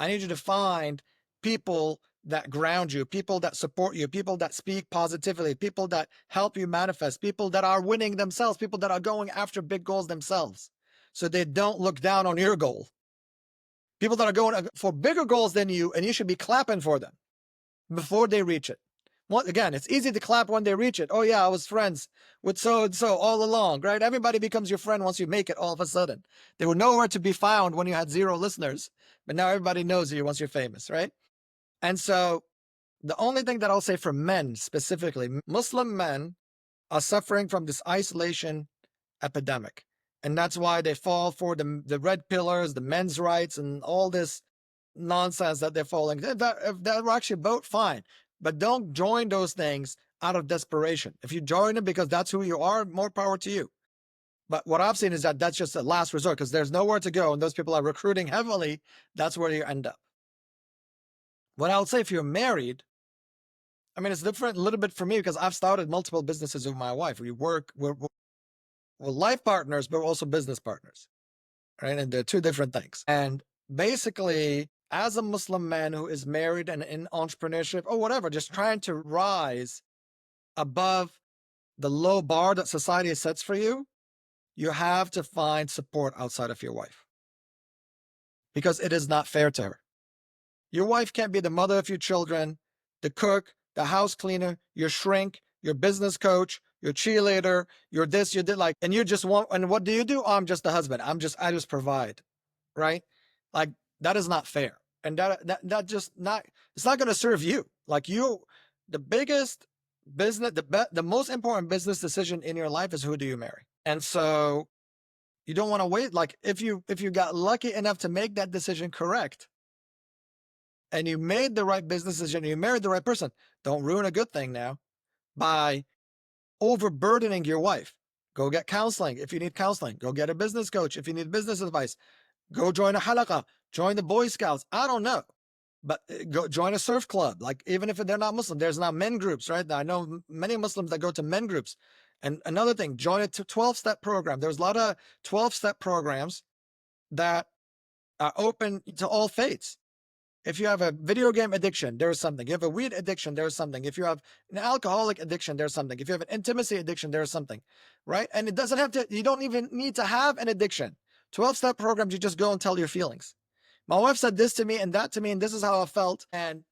I need you to find people that ground you, people that support you, people that speak positively, people that help you manifest, people that are winning themselves, people that are going after big goals themselves, so they don't look down on your goal. People that are going for bigger goals than you, and you should be clapping for them before they reach it. Again, it's easy to clap when they reach it. Oh yeah, I was friends with so and so all along, right? Everybody becomes your friend once you make it all of a sudden. They were nowhere to be found when you had 0 listeners, but now everybody knows you once you're famous, right? And so the only thing that I'll say for men specifically, Muslim men are suffering from this isolation epidemic. And that's why they fall for the red pillars, the men's rights, and all this nonsense that they're falling. If that were actually vote, fine. But don't join those things out of desperation. If you join them because that's who you are, more power to you. But what I've seen is that that's just a last resort, because there's nowhere to go and those people are recruiting heavily. That's where you end up. What I would say, if you're married, I mean, it's different a little bit for me because I've started multiple businesses with my wife. We're life partners, but we're also business partners, right? And they're 2 different things. And basically, as a Muslim man who is married and in entrepreneurship or whatever, just trying to rise above the low bar that society sets for you, you have to find support outside of your wife, because it is not fair to her. Your wife can't be the mother of your children, the cook, the house cleaner, your shrink, your business coach, your cheerleader, your this, you did, like, and you just want, and what do? I'm just the husband. I just provide. right? Like that is not fair. And that just not, it's not going to serve you. Like the biggest business, the most important business decision in your life is who do you marry? And so you don't want to wait. Like if you got lucky enough to make that decision correct and you made the right business decision, you married the right person, don't ruin a good thing now by overburdening your wife. Go get counseling if you need counseling. Go get a business coach if you need business advice. Go join a halaqah, join the Boy Scouts. I don't know. But go join a surf club. Like even if they're not Muslim, there's now men groups, right? I know many Muslims that go to men groups. And another thing, join a 12-step program. There's a lot of 12-step programs that are open to all faiths. If you have a video game addiction, there's something. You have a weed addiction, there's something. If you have an alcoholic addiction, there's something. If you have an intimacy addiction, there's something, right? And it doesn't have to, you don't even need to have an addiction. 12-step programs, you just go and tell your feelings. My wife said this to me and that to me, and this is how I felt. And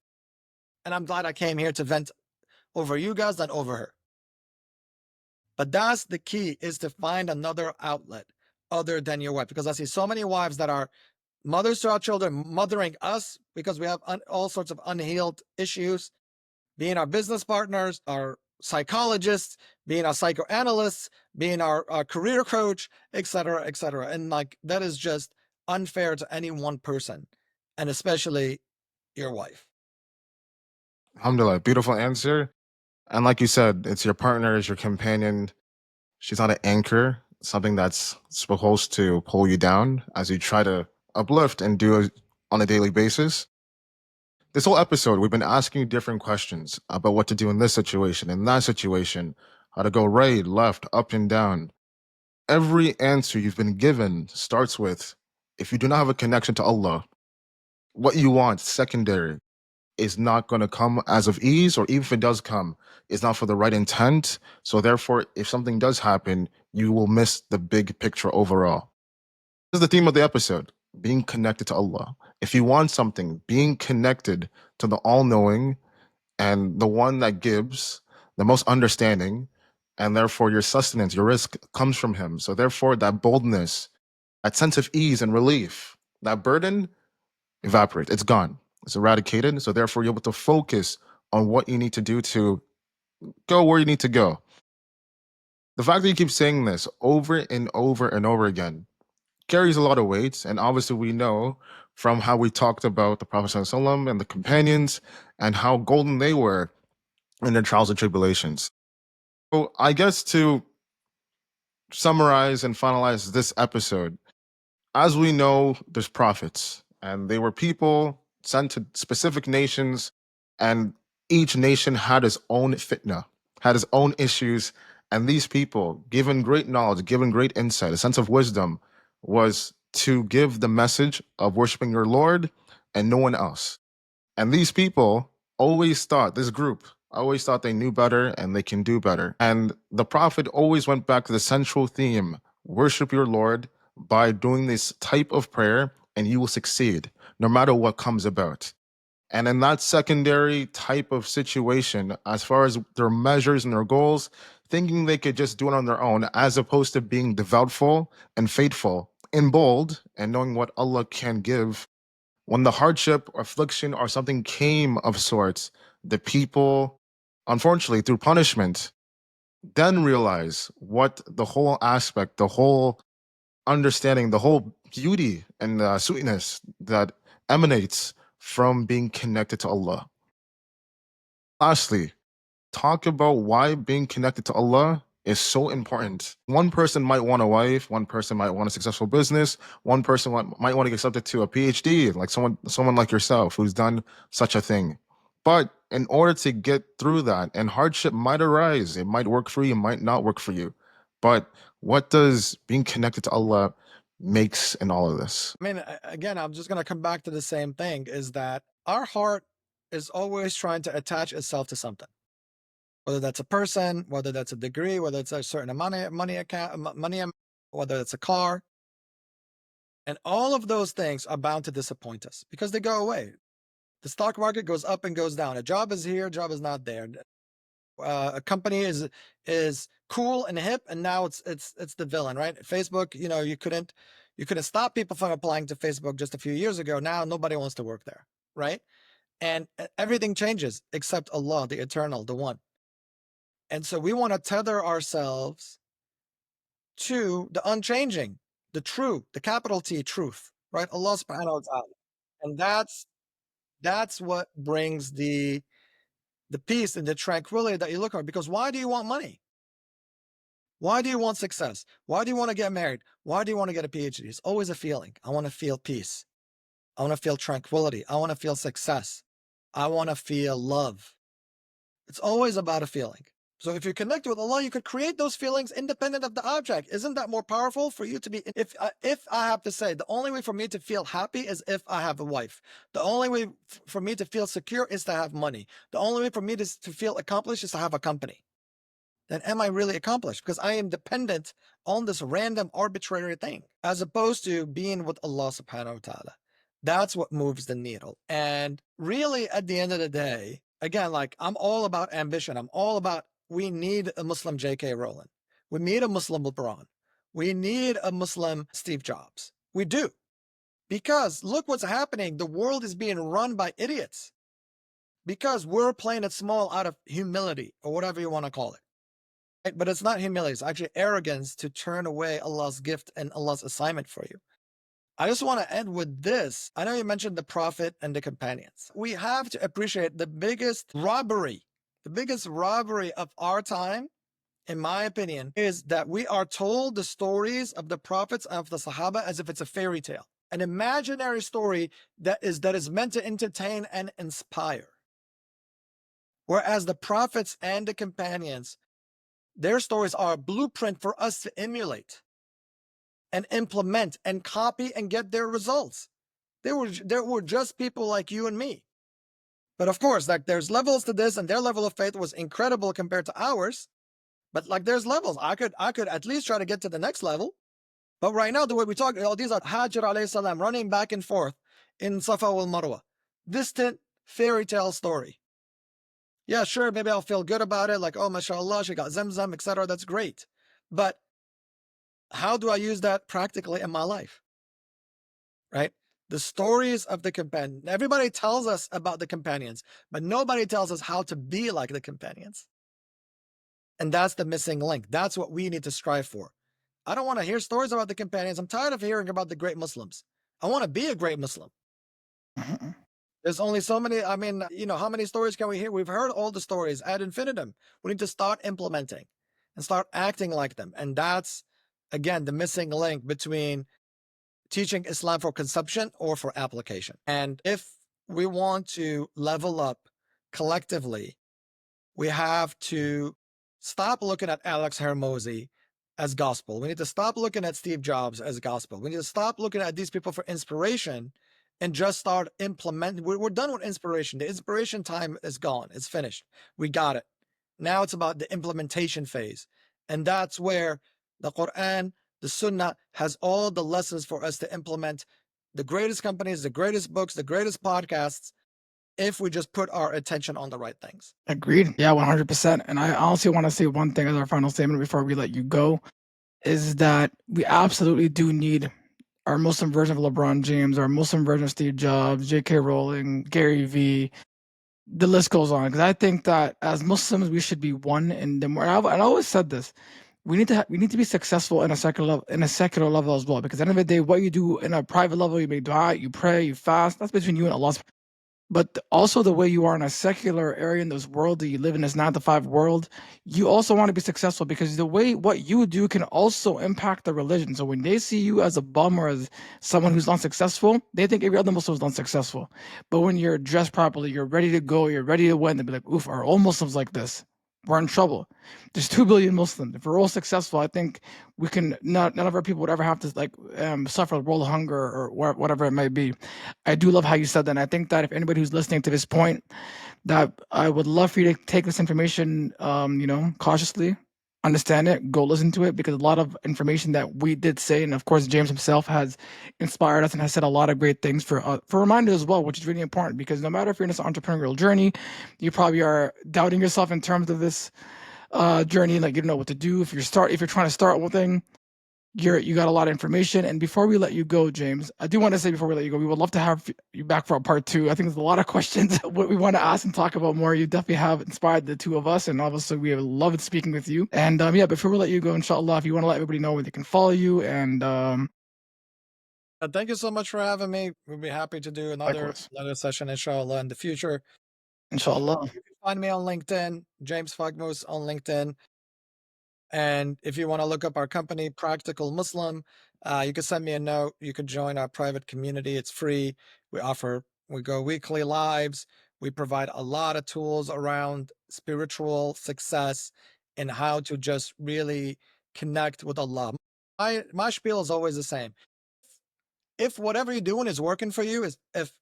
I'm glad I came here to vent over you guys, not over her. But that's the key, is to find another outlet other than your wife. Because I see so many wives that are mothers to our children, mothering us because we have all sorts of unhealed issues, being our business partners, our psychologists, being our psychoanalysts, being our career coach, etc., etc. And like that is just unfair to any one person, and especially your wife. Alhamdulillah, beautiful answer. And like you said, it's your partner, it's your companion. She's not an anchor, something that's supposed to pull you down as you try to uplift and do it on a daily basis. This whole episode, we've been asking you different questions about what to do in this situation, in that situation, how to go right, left, up, and down. Every answer you've been given starts with, if you do not have a connection to Allah, what you want, secondary, is not going to come as of ease, or even if it does come, it's not for the right intent. So therefore, if something does happen, you will miss the big picture overall. This is the theme of the episode, being connected to Allah. If you want something, being connected to the all-knowing and the one that gives, the most understanding, and therefore your sustenance, your risk comes from him. So therefore, that boldness, that sense of ease and relief, that burden evaporates. It's gone. It's eradicated. So therefore, you're able to focus on what you need to do to go where you need to go. The fact that you keep saying this over and over and over again carries a lot of weight. And obviously, we know from how we talked about the Prophet ﷺ and the companions and how golden they were in their trials and tribulations. So I guess to summarize and finalize this episode, as we know, there's prophets, and they were people sent to specific nations, and each nation had its own fitna, had its own issues, and these people, given great knowledge, given great insight, a sense of wisdom, was to give the message of worshiping your Lord and no one else. And these people always thought, this group always thought they knew better and they can do better. And the Prophet always went back to the central theme, worship your Lord by doing this type of prayer, and you will succeed no matter what comes about. And in that secondary type of situation, as far as their measures and their goals, thinking they could just do it on their own, as opposed to being devoutful and faithful and bold and knowing what Allah can give, when the hardship or affliction or something came of sorts, the people, unfortunately, through punishment, then realize what the whole aspect, the whole understanding, the whole beauty and sweetness that emanates from being connected to Allah. Lastly, talk about why being connected to Allah is so important. One person might want a wife, one person might want a successful business, one person might want to get accepted to a PhD, like someone like yourself who's done such a thing. But in order to get through that, and hardship might arise, it might work for you, it might not work for you. But what does being connected to Allah makes in all of this? I mean, again, I'm just going to come back to the same thing, is that our heart is always trying to attach itself to something. Whether that's a person, whether that's a degree, whether it's a certain amount of money, whether it's a car. And all of those things are bound to disappoint us because they go away. The stock market goes up and goes down. A job is here, a job is not there. A company is cool and hip, and now it's the villain, right? Facebook, you couldn't You could have stopped people from applying to Facebook just a few years ago. Now nobody wants to work there, right? And everything changes except Allah, the eternal, the one. And so we want to tether ourselves to the unchanging, the true, the capital T, truth, right? Allah subhanahu wa ta'ala. And that's what brings the peace and the tranquility that you look for. Because why do you want money? Why do you want success? Why do you want to get married? Why do you want to get a PhD? It's always a feeling. I want to feel peace. I want to feel tranquility. I want to feel success. I want to feel love. It's always about a feeling. So if you connect with Allah, you could create those feelings independent of the object. Isn't that more powerful for you to be? If I have to say, the only way for me to feel happy is if I have a wife. The only way for me to feel secure is to have money. The only way for me to feel accomplished is to have a company. Then am I really accomplished? Because I am dependent on this random arbitrary thing, as opposed to being with Allah subhanahu wa ta'ala. That's what moves the needle. And really, at the end of the day, again, like, I'm all about ambition. I'm all about, we need a Muslim J.K. Rowling. We need a Muslim LeBron. We need a Muslim Steve Jobs. We do. Because look what's happening. The world is being run by idiots. Because we're playing it small out of humility, or whatever you want to call it. Right? But it's not humility. It's actually arrogance to turn away Allah's gift and Allah's assignment for you. I just want to end with this. I know you mentioned the Prophet and the companions. We have to appreciate the biggest robbery of our time, in my opinion, is that we are told the stories of the prophets and of the Sahaba as if it's a fairy tale, an imaginary story that is meant to entertain and inspire. Whereas the prophets and the companions, their stories are a blueprint for us to emulate and implement and copy and get their results. There were just people like you and me. But of course, like, there's levels to this, and their level of faith was incredible compared to ours. But like, there's levels. I could at least try to get to the next level. But right now, the way we talk, all these are Hajar alayhi salam running back and forth in Safa wal Marwa. Distant fairy tale story. Yeah, sure, maybe I'll feel good about it, like, oh, mashallah, she got Zamzam, etc. That's great. But how do I use that practically in my life? Right? The stories of the companions. Everybody tells us about the companions, but nobody tells us how to be like the companions. And that's the missing link. That's what we need to strive for. I don't want to hear stories about the companions. I'm tired of hearing about the great Muslims. I want to be a great Muslim. There's only so many. I mean, how many stories can we hear? We've heard all the stories ad infinitum. We need to start implementing and start acting like them. And that's, again, the missing link between teaching Islam for consumption or for application. And if we want to level up collectively, we have to stop looking at Alex Hermosi as gospel. We need to stop looking at Steve Jobs as gospel. We need to stop looking at these people for inspiration and just start implementing. We're done with inspiration. The inspiration time is gone. It's finished. We got it. Now it's about the implementation phase. And that's where the Quran, the Sunnah has all the lessons for us to implement the greatest companies, the greatest books, the greatest podcasts, if we just put our attention on the right things. Agreed. Yeah, 100%. And I honestly want to say one thing as our final statement before we let you go, is that we absolutely do need our Muslim version of LeBron James, our Muslim version of Steve Jobs, J.K. Rowling, Gary Vee. The list goes on, because I think that as Muslims we should be one. And I always said this: we need to be successful in a secular level as well. Because at the end of the day, what you do in a private level, you make dua, you pray, you fast. That's between you and Allah. But also the way you are in a secular area in this world that you live in, this 9 to 5 world, you also want to be successful, because the way what you do can also impact the religion. So when they see you as a bum or as someone who's not successful, they think every other Muslim is not successful. But when you're dressed properly, you're ready to go, you're ready to win, they'll be like, oof, are all Muslims like this? We're in trouble. There's 2 billion Muslims. If we're all successful, I think we can, none of our people would ever have to suffer world hunger or whatever it might be. I do love how you said that. And I think that if anybody who's listening to this point, that I would love for you to take this information, cautiously, understand it, go listen to it, because a lot of information that we did say, and of course James himself has inspired us and has said a lot of great things for reminders as well, which is really important, because no matter if you're in this entrepreneurial journey, you probably are doubting yourself in terms of this journey, like you don't know what to do if you're trying to start one thing. you got a lot of information. And before we let you go, James, I do want to say before we let you go, we would love to have you back for a part 2. I think there's a lot of questions what we want to ask and talk about more. You definitely have inspired the two of us, and obviously we have loved speaking with you. And yeah, before we let you go, inshallah, if you want to let everybody know where they can follow you, and Thank you so much for having me. We'll be happy to do another session, inshallah, in the future. Inshallah. You can find me on LinkedIn, James Faghmous on LinkedIn. And if you want to look up our company, Practical Muslim, you can send me a note. You can join our private community. It's free. We go weekly lives. We provide a lot of tools around spiritual success and how to just really connect with Allah. My spiel is always the same. If whatever you're doing is working for you, if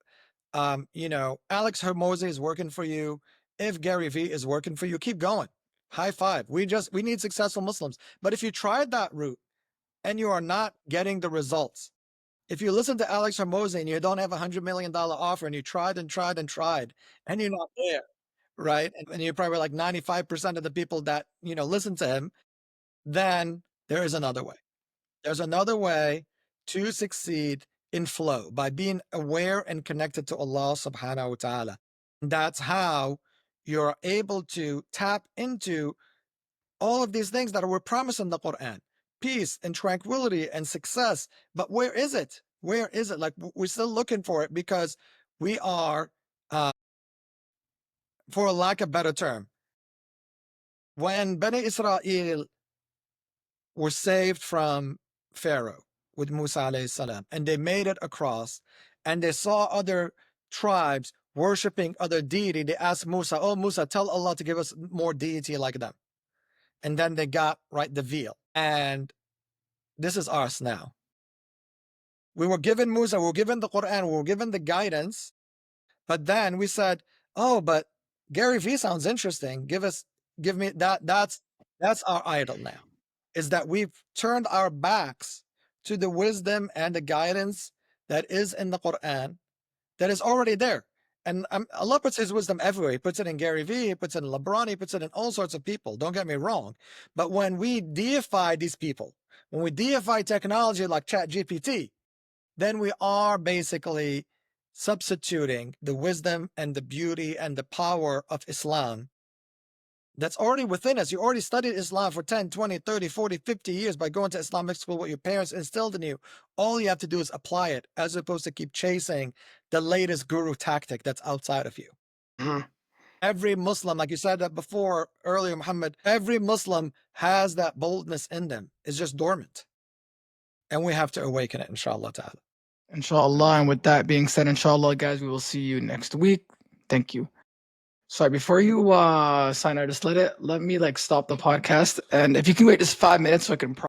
Alex Hormozy is working for you, if Gary Vee is working for you, keep going. High five. We need successful Muslims. But if you tried that route and you are not getting the results, if you listen to Alex Hormozy and you don't have $100 million offer and you tried and tried and tried and you're not there, right? And you're probably like 95% of the people that, listen to him, then there is another way. There's another way to succeed in flow by being aware and connected to Allah subhanahu wa ta'ala. That's how you're able to tap into all of these things that were promised in the Quran: peace and tranquility and success. But where is it? Where is it? Like, we're still looking for it because we are, for a lack of a better term, when Bani Israel were saved from Pharaoh with Musa alayhi salam, and they made it across, and they saw other tribes worshiping other deity. They asked Musa, "Oh Musa, tell Allah to give us more deity like them." And then they got the veil, and this is us now. We were given Musa, we were given the Quran, we were given the guidance, but then we said, "Oh, but Gary Vee sounds interesting. Give me that." That's our idol now. Is that we've turned our backs to the wisdom and the guidance that is in the Quran, that is already there. And Allah puts His wisdom everywhere. He puts it in Gary Vee, He puts it in LeBron, He puts it in all sorts of people. Don't get me wrong. But when we deify these people, when we deify technology like ChatGPT, then we are basically substituting the wisdom and the beauty and the power of Islam that's already within us. You already studied Islam for 10, 20, 30, 40, 50 years by going to Islamic school, what your parents instilled in you. All you have to do is apply it, as opposed to keep chasing the latest guru tactic that's outside of you. Mhm. Every Muslim, like you said that before earlier, Muhammad, every Muslim has that boldness in them. It's just dormant. And we have to awaken it, inshallah ta'ala. Inshallah. And with that being said, inshallah, guys, we will see you next week. Thank you. Sorry, before you sign out, just let me stop the podcast. And if you can wait just 5 minutes so I can